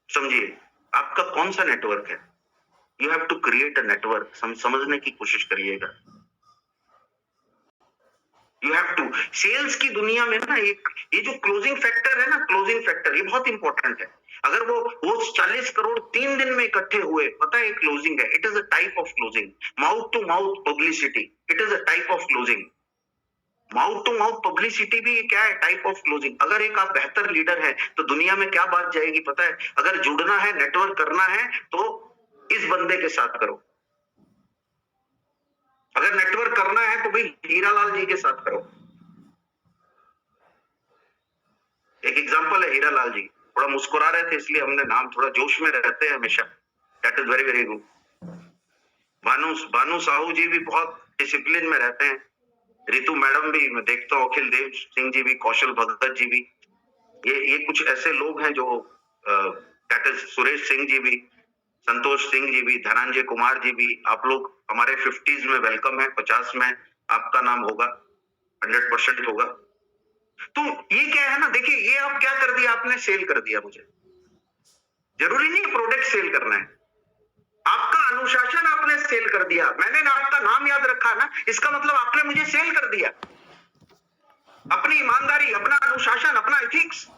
समझिए आपका कौन सा नेटवर्क है। You have to create a network. समझने की कोशिश करिएगा। You have to. सेल्स की दुनिया में ना एक ये जो क्लोजिंग फैक्टर है ना, क्लोजिंग फैक्टर, ये बहुत इंपॉर्टेंट है। अगर वो 40 करोड़ 3 दिन में इकट्ठे हुए, पता है क्लोजिंग है। It is a type of closing. Mouth to mouth publicity, it is a type of closing. Mouth to mouth publicity भी क्या है? Type of closing. अगर एक आप बेहतर लीडर है तो दुनिया में क्या बात जाएगी पता है? अगर जुड़ना है, नेटवर्क करना है तो इस बंदे के साथ करो। अगर नेटवर्क करना है तो भाई हीरालाल जी के साथ करो। एक एग्जांपल है हीरालाल जी, थोड़ा मुस्कुरा रहे थे इसलिए हमने नाम, थोड़ा जोश में रहते हैं हमेशा। That is very very good. Bhanu Sahu ji भी बहुत डिसिप्लिन में रहते हैं। रितु मैडम भी, मैं देखता हूँ, अखिल देव सिंह जी भी, कौशल भगत जी भी। ये कुछ ऐसे लोग हैं जो दैट इज सुरेश सिंह जी भी, संतोष सिंह जी भी, धनंजय कुमार जी भी। आप लोग हमारे 50s में वेलकम है, 50 में आपका नाम होगा, 100% होगा। तो ये क्या है ना, देखिए ये आप क्या कर दिया आपने? सेल कर दिया मुझे। जरूरी नहीं प्रोडक्ट सेल करना है, आपका अनुशासन आपने सेल कर दिया। मैंने ना आपका नाम याद रखा ना, इसका मतलब आपने मुझे सेल कर दिया। अपनी ईमानदारी, अपना अनुशासन, अपना एथिक्स।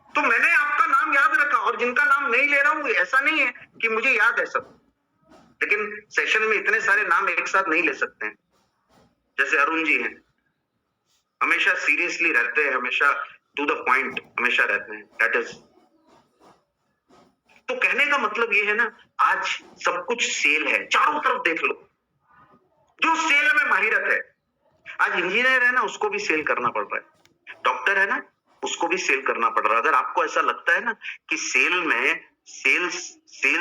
तो मैंने आपका नाम याद रखा, और जिनका नाम नहीं ले रहा हूं ऐसा नहीं है कि मुझे याद है सब, लेकिन सेशन में इतने सारे नाम एक साथ नहीं ले सकते हैं। जैसे अरुण जी हैं, हमेशा सीरियसली रहते हैं, हमेशा टू द पॉइंट हमेशा रहते हैं। दैट इज, तो कहने का मतलब ये है ना, आज सब कुछ सेल है, चारों तरफ देख लो। जो सेल में माहिरत है, आज इंजीनियर है ना, उसको भी सेल करना पड़ रहा है। डॉक्टर है ना, उसको भी सेल करना पड़ रहा है। अगर आपको ऐसा लगता है ना कि सेल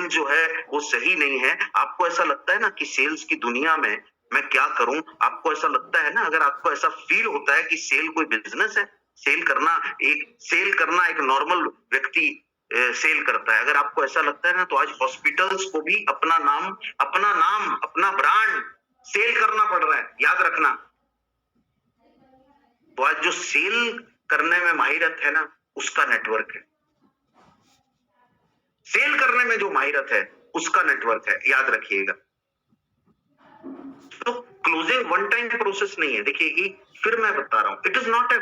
जो है वो सही नहीं है, आपको ऐसा लगता है ना कि सेल्स की दुनिया में मैं क्या करूं, आपको ऐसा लगता है ना, अगर आपको ऐसा फील होता है कि सेल कोई बिजनेस है, सेल करना एक नॉर्मल व्यक्ति सेल करता है, अगर आपको ऐसा लगता है ना, तो आज हॉस्पिटल्स को भी अपना नाम, अपना ब्रांड सेल करना पड़ रहा है। याद रखना। तो आज जो सेल करने में माहिरत है ना, उसका नेटवर्क है। सेल करने में जो माहिरत है उसका नेटवर्क है, याद रखिएगा। तो क्लोजिंग वन टाइम प्रोसेस नहीं है। देखिए एक फिर मैं बता रहा हूं, it is not a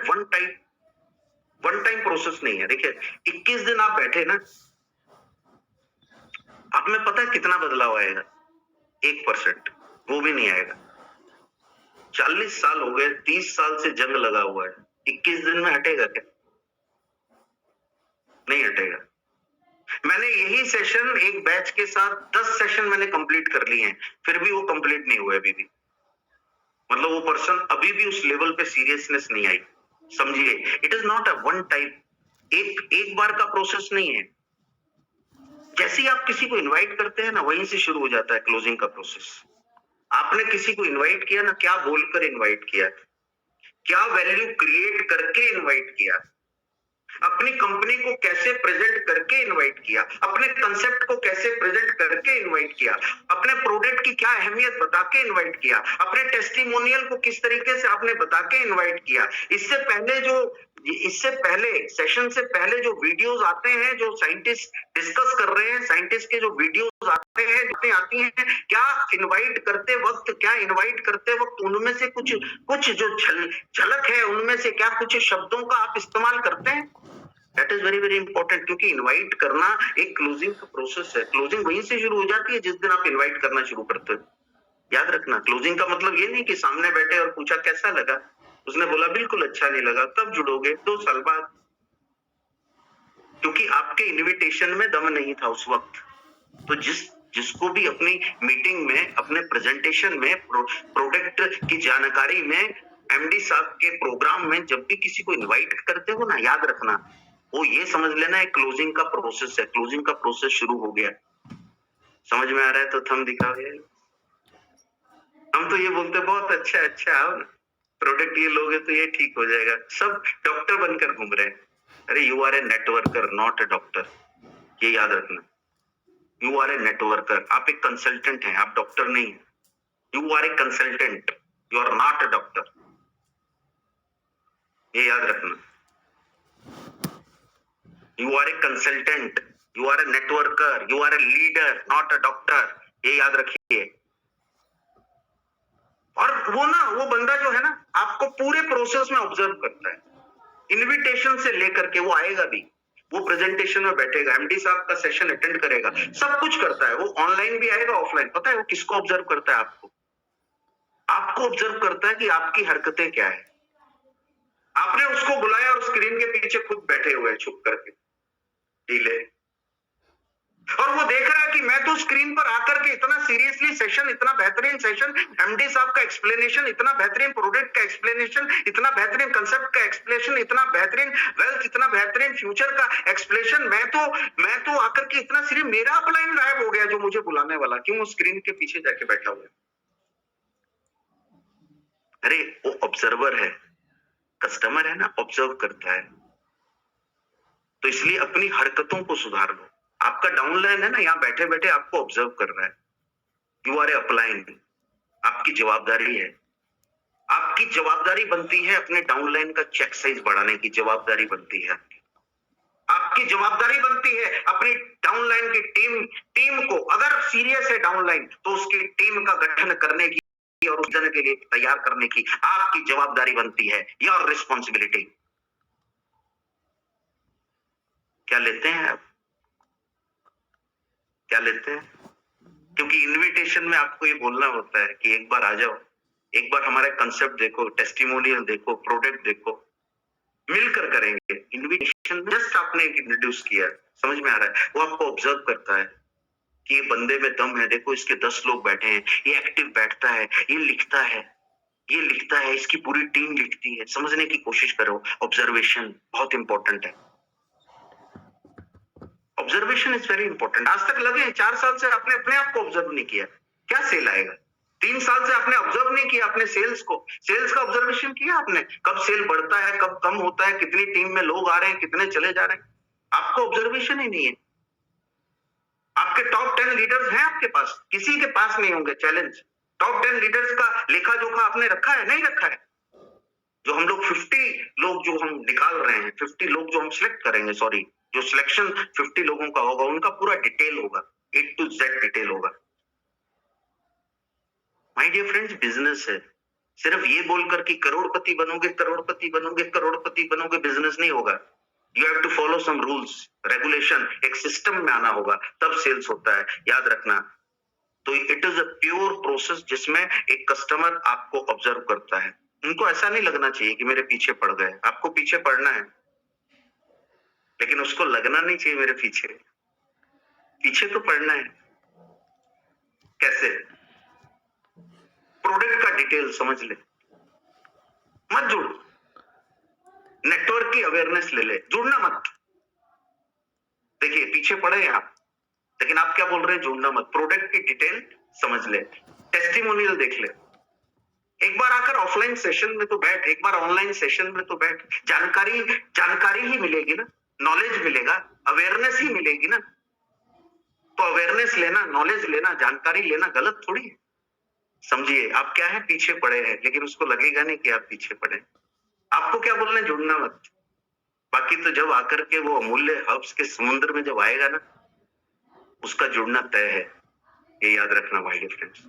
one time process नहीं है। देखिए 21 दिन आप बैठे ना, आप में पता है कितना बदलाव आएगा? 1%, वो भी नहीं आएगा। 40 साल हो गए, 30 साल से जंग लगा हुआ है, 21 दिन में हटेगा क्या? नहीं हटेगा। मैंने यही सेशन एक बैच के साथ 10 सेशन मैंने कंप्लीट कर लिए हैं, फिर भी वो कंप्लीट नहीं हुए अभी भी। मतलब वो पर्सन अभी भी उस लेवल पे सीरियसनेस नहीं आई। समझिए, it is not a one type, एक बार का प्रोसेस नहीं है। जैसे ही आप किसी को इनवाइट करते हैं ना, वहीं से शुरू हो जाता है क्लोजिंग का प्रोसेस। आपने किसी को इनवाइट किया ना, क्या बोलकर इनवाइट किया, क्या वैल्यू क्रिएट करके इनवाइट किया, अपनी कंपनी को कैसे प्रेजेंट करके इनवाइट किया, अपने कंसेप्ट को कैसे प्रेजेंट करके इनवाइट किया, अपने प्रोडक्ट की क्या अहमियत बता के इनवाइट किया, अपने टेस्टिमोनियल को किस तरीके से आपने बता के इनवाइट किया। इससे पहले सेशन से पहले जो वीडियोस आते हैं, जो साइंटिस्ट डिस्कस कर रहे हैं, साइंटिस्ट के जो वीडियोस आते हैं, आती हैं, क्या इनवाइट करते वक्त उनमें से कुछ जो झलक है, उनमें से क्या कुछ शब्दों का आप इस्तेमाल करते हैं? That is very very important, क्योंकि इनवाइट करना एक क्लोजिंग का प्रोसेस है। क्लोजिंग वहीं से शुरू हो जाती है जिस दिन आप इनवाइट करना शुरू करते हो। याद रखना, क्लोजिंग का मतलब ये नहीं कि सामने बैठे और पूछा कैसा लगा, उसने बोला बिल्कुल अच्छा नहीं लगा, कब जुड़ोगे? 2 साल बाद। क्योंकि आपके इनविटेशन में दम नहीं था उस वक्त। तो जिसको भी अपनी मीटिंग में, अपने प्रेजेंटेशन में, प्रोडक्ट की जानकारी में, एमडी साहब के प्रोग्राम में जब भी किसी को इनवाइट करते हो ना, याद रखना, वो ये समझ लेना है क्लोजिंग का प्रोसेस है। क्लोजिंग का प्रोसेस शुरू हो गया। समझ में आ रहा है तो थंब दिखाओ। हम तो ये बोलते बहुत अच्छा आओ ना, प्रोडक्ट ये लोगे तो ये ठीक हो जाएगा। सब डॉक्टर बनकर घूम रहे हैं। अरे you are a networker, not a doctor, ये याद रखना। यू आर ए नेटवर्कर, आप एक कंसल्टेंट हैं, आप डॉक्टर नहीं है। You are a consultant, you are not a doctor, ये याद रखना। You are a consultant, you are a networker, you are a leader, not a doctor, ये याद रखिए। और वो बंदा जो है ना, आपको पूरे प्रोसेस में ऑब्जर्व करता है, इनविटेशन से लेकर के वो आएगा भी, वो प्रेजेंटेशन में बैठेगा, एमडी साहब का सेशन अटेंड करेगा, सब कुछ करता है। वो ऑनलाइन भी आएगा, ऑफलाइन। पता है वो किसको ऑब्जर्व करता है? आपको ऑब्जर्व करता है कि आपकी हरकतें क्या है। आपने उसको बुलाया और स्क्रीन के पीछे खुद बैठे हुए हैं छुप करके, ढीले, और वो देख रहा है कि मैं तो स्क्रीन पर आकर के इतना सीरियसली सेशन, इतना बेहतरीन सेशन, एमडी साहब का एक्सप्लेनेशन, इतना बेहतरीन प्रोडक्ट का एक्सप्लेनेशन, इतना बेहतरीन कंसेप्ट का एक्सप्लेनेशन, इतना बेहतरीन वेल्थ, इतना बेहतरीन फ्यूचर का एक्सप्लेनेशन, मैं तो आकर के इतना सीरियस, मेरा अपलाइन गायब हो गया जो मुझे बुलाने वाला, क्यों? वो स्क्रीन के पीछे जाके बैठा हुआ है। अरे वो ऑब्जर्वर है, कस्टमर है ना, ऑब्जर्व करता है। तो इसलिए अपनी हरकतों को सुधार लो। आपका डाउनलाइन है ना, यहाँ बैठे बैठे आपको ऑब्जर्व कर रहा है। यू आर ए अपलाइन, आपकी जवाबदारी है। आपकी जवाबदारी बनती है अपने डाउनलाइन का चेक साइज बढ़ाने की जवाबदारी बनती है। आपकी जवाबदारी बनती है अपनी डाउनलाइन की टीम को, अगर सीरियस है डाउनलाइन, तो उसकी टीम का गठन करने की और उस दिन के लिए तैयार करने की आपकी जवाबदारी बनती है। Your responsibility. क्या लेते हैं आप? क्या लेते हैं? क्योंकि इनविटेशन में आपको ये बोलना होता है कि एक बार आ जाओ, एक बार हमारे कंसेप्ट देखो, टेस्टिमोनियल देखो, प्रोडक्ट देखो, मिलकर करेंगे। इनविटेशन जस्ट आपने इंट्रोड्यूस किया, समझ में आ रहा है, वो आपको ऑब्जर्व करता है कि ये बंदे में दम है, देखो इसके 10 लोग बैठे हैं, ये एक्टिव बैठता है, ये लिखता है, इसकी पूरी टीम लिखती है। समझने की कोशिश करो। ऑब्जर्वेशन बहुत इंपॉर्टेंट है। Observation is very important. आज तक लगे 4 साल से आपने अपने आप को ऑब्जर्व नहीं किया, क्या सेल आएगा? 3 साल से आपने ऑब्जर्व नहीं किया अपने सेल्स को, सेल्स का ऑब्जर्वेशन किया आपने? कब सेल बढ़ता है, कब कम होता है, कितनी टीम में लोग आ रहे हैं, कितने चले जा रहे हैं, आपको ऑब्जर्वेशन ही नहीं है। आपके टॉप 10 लीडर्स हैं आपके पास? किसी के पास नहीं होंगे। चैलेंज, टॉप 10 लीडर्स का लेखा जोखा आपने रखा है? नहीं रखा है। जो हम लोग 50 लोग जो हम निकाल रहे हैं, 50 लोग जो हम सिलेक्ट करेंगे, सॉरी, जो सिलेक्शन 50 लोगों का होगा, उनका पूरा डिटेल होगा, A to Z डिटेल होगा। माय डियर फ्रेंड्स, बिजनेस है। सिर्फ ये बोलकर कि करोड़पति बनोगे, बिजनेस नहीं होगा। You have to follow some rules, regulation, एक सिस्टम में आना होगा, तब सेल्स होता है, याद रखना। तो it is a pure process जिसमें एक कस्टमर आपको ऑब्जर्व करता है। उनको ऐसा नहीं लगना चाहिए कि मेरे पीछे पड़ गए। आपको पीछे पड़ना है, लेकिन उसको लगना नहीं चाहिए मेरे पीछे तो पड़ना है। कैसे? प्रोडक्ट का डिटेल समझ ले, मत जुड़, नेटवर्क की अवेयरनेस ले ले, जुड़ना मत। देखिए पीछे पड़े हैं आप, लेकिन आप क्या बोल रहे हैं, जुड़ना मत। प्रोडक्ट की डिटेल समझ ले, टेस्टिमोनियल देख ले, एक बार आकर ऑफलाइन सेशन में तो बैठ, एक बार ऑनलाइन सेशन में तो बैठ। जानकारी ही मिलेगी ना, नॉलेज मिलेगा, अवेयरनेस ही मिलेगी ना। तो अवेयरनेस लेना, नॉलेज लेना, जानकारी लेना गलत थोड़ी है। समझिए आप क्या है, पीछे पड़े हैं, लेकिन उसको लगेगा नहीं कि आप पीछे पड़े। आपको क्या बोलना है, जुड़ना मत। बाकी तो जब आकर के वो अमूल्य हर्ब्स के समुद्र में जब आएगा ना, उसका जुड़ना तय है, ये याद रखना भाई डियर फ्रेंड्स।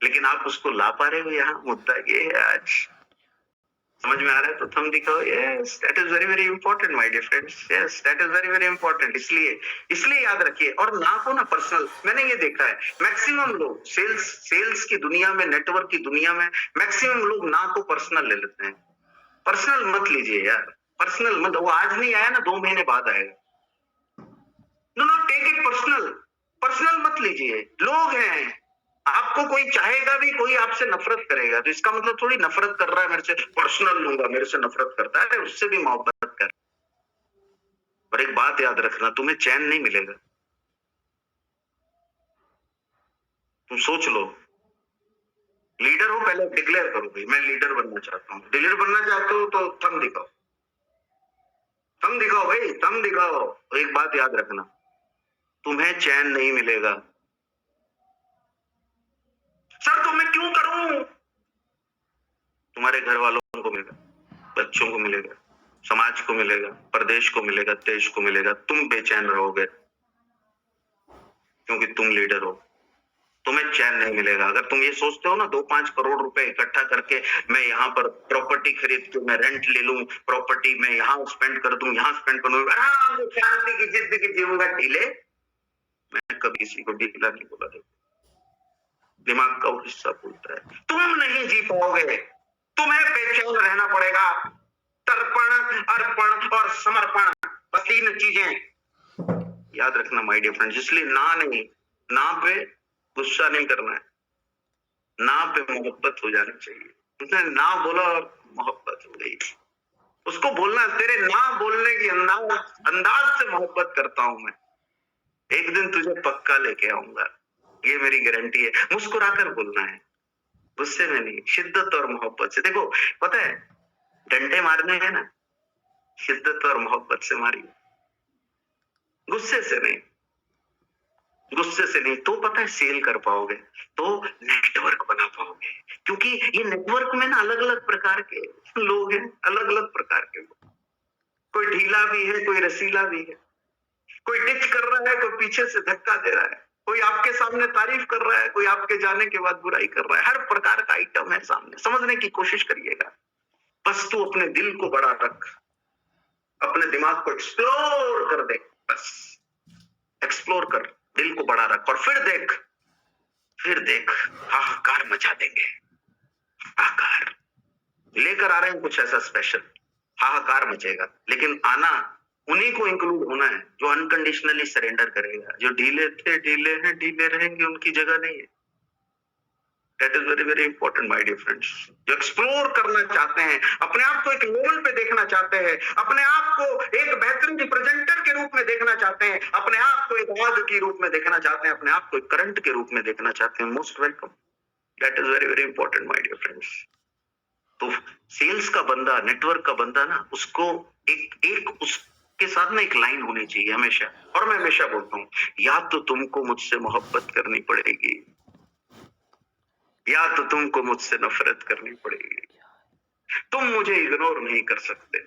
लेकिन आप उसको ला पा रहे हो, यहाँ मुद्दा ये है आज। समझ में आ रहा है तो थंब दिखाओ। Yes, that is very very important my dear friends. Yes, that is very very important. इसलिए याद रखिए। और ना को ना पर्सनल, मैंने ये देखा है मैक्सिमम लोग सेल्स की दुनिया में, नेटवर्क की दुनिया में मैक्सिमम लोग ना को पर्सनल ले लेते हैं। पर्सनल मत लीजिए यार, पर्सनल मत। वो आज नहीं आया ना, 2 महीने बाद आएगा। No not take it personal, personal मत लीजिए। लोग हैं, आपको कोई चाहेगा भी, कोई आपसे नफरत करेगा, तो इसका मतलब थोड़ी नफरत कर रहा है मेरे से, पर्सनल लूंगा, मेरे से नफरत करता है, उससे भी मोहब्बत कर। और एक बात याद रखना, तुम्हें चैन नहीं मिलेगा। तुम सोच लो, लीडर हो, पहले डिक्लेयर करो भाई मैं लीडर बनना चाहता हूँ। लीडर बनना चाहते हो तो थंब दिखाओ, थंब दिखाओ भाई, थंब दिखाओ। एक बात याद रखना, तुम्हें चैन नहीं मिलेगा। सर तो मैं क्यों करूं? तुम्हारे घर वालों को मिलेगा, बच्चों को मिलेगा, समाज को मिलेगा, प्रदेश को मिलेगा, देश को मिलेगा। तुम बेचैन रहोगे क्योंकि तुम लीडर हो। तुम्हें चैन नहीं मिलेगा। अगर तुम ये सोचते हो ना 2-5 करोड़ रुपए इकट्ठा करके मैं यहाँ पर प्रॉपर्टी खरीद के मैं रेंट ले लूं, प्रॉपर्टी मैं यहाँ स्पेंड कर दूं, यहाँ स्पेंड कर दूं, शांति की जिंदगी जीऊंगा। ढीले, मैं कभी किसी को ढीला नहीं बोला। दिमाग का वो हिस्सा बोलता है तुम नहीं जी पाओगे, तुम्हें बेचैन रहना पड़ेगा। तर्पण, अर्पण और समर्पण, बस 3 चीजें याद रखना माय डियर फ्रेंड्स। इसलिए ना नहीं, ना पे गुस्सा नहीं करना है, ना पे मोहब्बत हो जानी चाहिए। उसने ना बोला और मोहब्बत हो गई। उसको बोलना, तेरे ना बोलने की अंदाज से मोहब्बत करता हूं मैं, एक दिन तुझे पक्का लेके आऊंगा, ये मेरी गारंटी है। मुस्कुराकर बोलना है, गुस्से में नहीं, शिद्दत और मोहब्बत से। देखो पता है, डंडे मारने हैं ना, शिद्दत और मोहब्बत से मारिए, गुस्से से नहीं। गुस्से से नहीं तो पता है सेल कर पाओगे, तो नेटवर्क बना पाओगे। क्योंकि ये नेटवर्क में ना अलग अलग प्रकार के लोग हैं, अलग अलग प्रकार के लोग। कोई ढीला भी है, कोई रसीला भी है, कोई डिच कर रहा है, कोई पीछे से धक्का दे रहा है, कोई आपके सामने तारीफ कर रहा है, कोई आपके जाने के बाद बुराई कर रहा है। हर प्रकार का आइटम है सामने, समझने की कोशिश करिएगा। बस तू अपने दिल को बड़ा रख, अपने दिमाग को एक्सप्लोर कर दे, बस एक्सप्लोर कर, दिल को बड़ा रख, और फिर देख हाहाकार मचा देंगे। हाहाकार लेकर आ रहे हैं कुछ ऐसा स्पेशल, हाहाकार मचेगा। लेकिन आना उन्हीं को इंक्लूड होना है जो अनकंडीशनली सरेंडर करेगा। जो ढीले थे ढीले हैं, ढीले रहेंगे, उनकी जगह नहीं है। That is very very important my dear friends. जो एक्सप्लोर करना चाहते हैं, अपने आप को एक लेवल पे देखना चाहते हैं, अपने आप को एक बेहतरीन प्रेजेंटर के रूप में देखना चाहते हैं, अपने आप को एक आग के रूप में देखना चाहते हैं, अपने आप को एक करंट के रूप में देखना चाहते हैं, most welcome. That is very very important my dear friends. तो सेल्स का बंदा, नेटवर्क का बंदा ना, उसको एक उसके साथ ना एक लाइन होनी चाहिए हमेशा। और मैं हमेशा बोलता हूँ, या तो तुमको मुझसे मोहब्बत करनी पड़ेगी, या तो तुमको मुझसे नफरत करनी पड़ेगी। तुम मुझे इग्नोर नहीं कर सकते।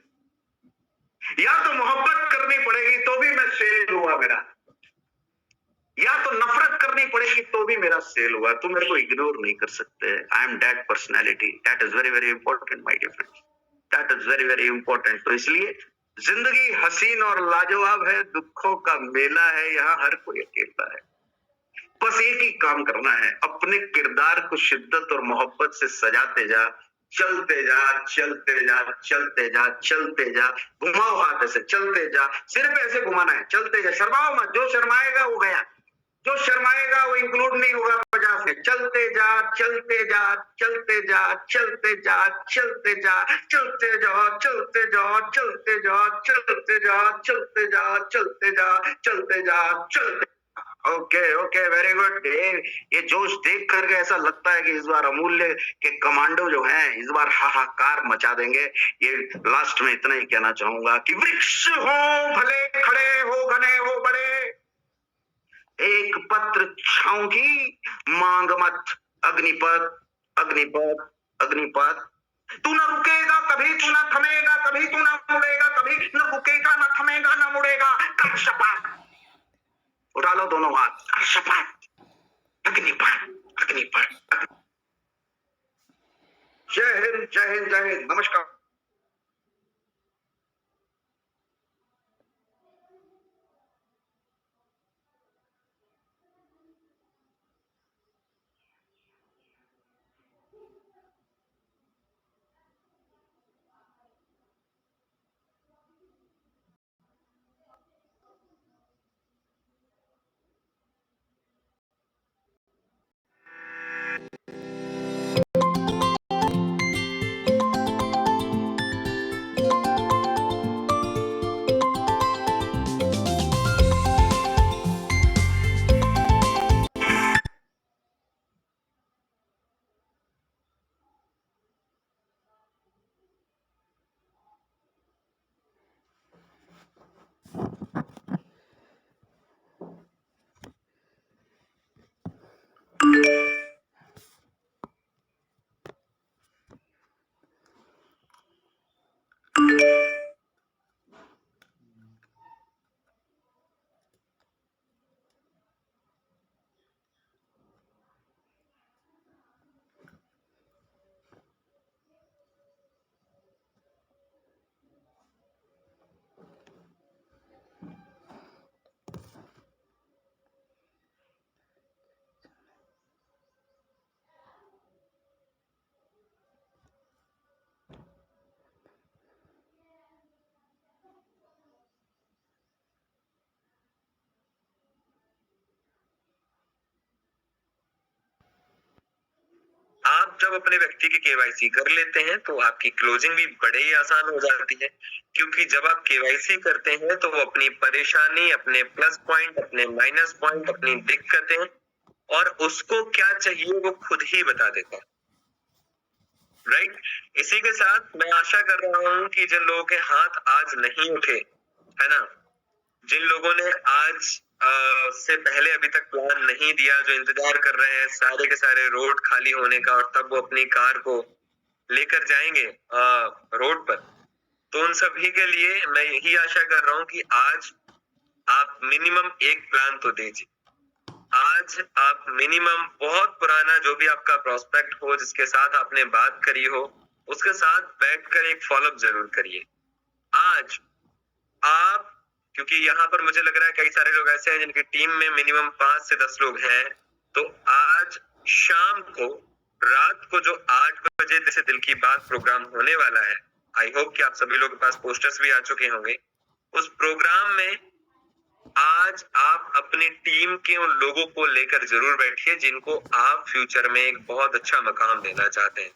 या तो मोहब्बत करनी पड़ेगी तो भी मैं सेल हुआ मेरा, या तो नफरत करनी पड़ेगी तो भी मेरा सेल हुआ। तुम मेरे को इग्नोर नहीं कर सकते। I am that personality. That is very very important my dear friends. That is very very important. तो इसलिए जिंदगी हसीन और लाजवाब है, दुखों का मेला है, यहाँ हर कोई अकेला है। बस एक ही काम करना है, अपने किरदार को शिद्दत और मोहब्बत से सजाते जा, चलते जा, चलते जा, चलते जा, चलते जा। घुमाओ हाथ ऐसे, चलते जा, सिर्फ ऐसे घुमाना है, चलते जा, शर्माओ मत। जो शर्माएगा वो गया, जो शर्माएगा वो इंक्लूड नहीं होगा 50 में। चलते जा चलते जा चलते जा चलते जा चलते जा चलते जा चलते जा चलते जा चलते जा चलते जा चलते जा चलते जा चलते। Okay okay, very good. ये जोश देख करके ऐसा लगता है कि इस बार अमूल्य के कमांडो जो हैं इस बार हाहाकार मचा देंगे। ये लास्ट में इतना ही कहना चाहूंगा कि वृक्ष हो भले खड़े हो घने हो बड़े, एक पत्र छाऊं की मांग मत, अग्निपथ अग्निपथ अग्निपथ। तू न रुकेगा कभी, तू न थमेगा कभी, तू न मुड़ेगा कभी, न रुकेगा न थमेगा न मुड़ेगा। कर शपथ, उठा लो दोनों हाथ, कर शपथ, अग्निपथ अग्निपथ। जय हिंद जय हिंद जय हिंद, नमस्कार। आप जब अपने व्यक्ति की केवाईसी कर लेते हैं तो आपकी क्लोजिंग भी बड़े ही आसान हो जाती है, क्योंकि जब आप केवाईसी करते हैं तो वो अपनी परेशानी, अपने प्लस पॉइंट, अपने माइनस पॉइंट, अपनी दिक्कतें और उसको क्या चाहिए वो खुद ही बता देता है। राइट? इसी के साथ मैं आशा कर रहा हूं कि जिन लोगों के हाथ आज नहीं उठे, है ना, जिन लोगों ने आज से पहले अभी तक प्लान नहीं दिया, जो इंतजार कर रहे हैं सारे के सारे रोड खाली होने का और तब वो अपनी कार को लेकर जाएंगे रोड पर, तो उन सभी के लिए मैं यही आशा कर रहा हूं कि आज आप मिनिमम एक प्लान तो दीजिए। आज आप मिनिमम बहुत पुराना जो भी आपका प्रोस्पेक्ट हो, जिसके साथ आपने बात करी हो, उसके साथ बैठकर एक फॉलोअप जरूर करिए। आज आप, क्योंकि यहाँ पर मुझे लग रहा है कई सारे लोग ऐसे हैं जिनकी टीम में मिनिमम 5 से 10 लोग हैं, तो आज शाम को, रात को जो 8 बजे जैसे दिल की बात प्रोग्राम होने वाला है, आई होप कि आप सभी लोग के पास पोस्टर्स भी आ चुके होंगे। उस प्रोग्राम में आज आप अपनी टीम के उन लोगों को लेकर जरूर बैठिए जिनको आप फ्यूचर में एक बहुत अच्छा मकाम देना चाहते हैं।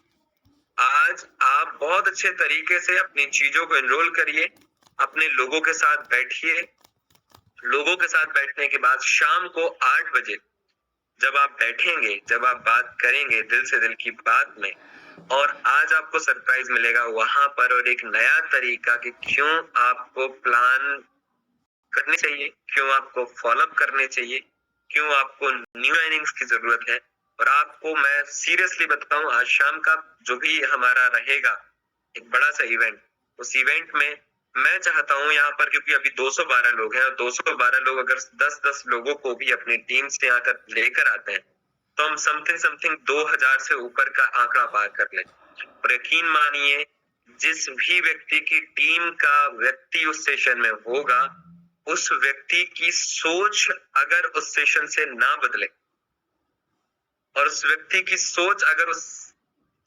आज आप बहुत अच्छे तरीके से अपनी चीजों को एनरोल करिए, अपने लोगों के साथ बैठिए। लोगों के साथ बैठने के बाद शाम को 8 बजे जब आप बैठेंगे, जब आप बात करेंगे दिल से दिल की बात में, और आज आपको सरप्राइज मिलेगा वहां पर और एक नया तरीका कि क्यों आपको प्लान करने चाहिए, क्यों आपको फॉलोअप करने चाहिए, क्यों आपको न्यू ज्वाइनिंग्स की जरूरत है। और आपको मैं सीरियसली बताऊं, आज शाम का जो भी हमारा रहेगा एक बड़ा सा इवेंट, उस इवेंट में मैं चाहता हूं यहाँ पर, क्योंकि अभी 212 लोग हैं और 212 लोग अगर 10-10 लोगों को भी अपनी टीम से आकर लेकर आते हैं तो हम समथिंग 2000 से ऊपर का आंकड़ा पार कर लें। और यकीन मानिए, जिस भी व्यक्ति की टीम का व्यक्ति उस सेशन में होगा, उस व्यक्ति की सोच अगर उस सेशन से ना बदले और उस व्यक्ति की सोच अगर उस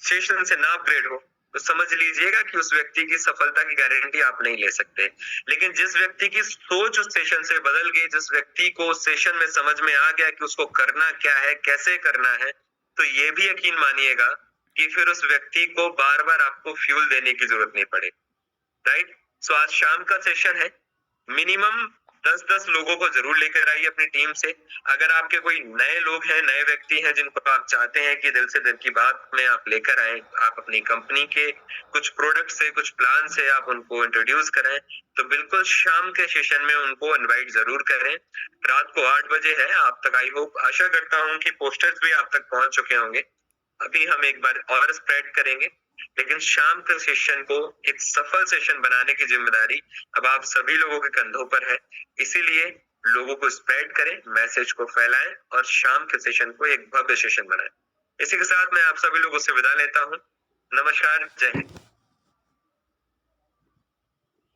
सेशन से ना अपग्रेड हो, तो समझ लीजिएगा कि उस व्यक्ति की सफलता की गारंटी आप नहीं ले सकते। लेकिन जिस व्यक्ति की सोच उस सेशन से बदल गई, जिस व्यक्ति को उस सेशन में समझ में आ गया कि उसको करना क्या है, कैसे करना है, तो ये भी यकीन मानिएगा कि फिर उस व्यक्ति को बार-बार आपको फ्यूल देने की जरूरत नहीं पड़ेगी। राइट? सो आज शाम का सेशन है, मिनिमम 10-10 लोगों को जरूर लेकर आइए अपनी टीम से। अगर आपके कोई नए लोग हैं, नए व्यक्ति हैं जिनको आप चाहते हैं कि दिल से दिल की बात में आप लेकर आए, आप अपनी कंपनी के कुछ प्रोडक्ट से, कुछ प्लान से आप उनको इंट्रोड्यूस कराएं, तो बिल्कुल शाम के सेशन में उनको इनवाइट जरूर करें। रात को 8 बजे है, आप तक आई होप, आशा करता हूं कि पोस्टर्स भी आप तक पहुंच चुके होंगे। अभी हम एक बार और स्प्रेड करेंगे, लेकिन शाम के सेशन को एक सफल सेशन बनाने की जिम्मेदारी अब आप सभी लोगों के कंधों पर है। इसीलिए लोगों को स्प्रेड करें, मैसेज को फैलाएं और शाम के सेशन को एक भव्य सेशन बनाएं। इसी के साथ मैं आप सभी लोगों से विदा लेता हूं। नमस्कार, जय हिंद।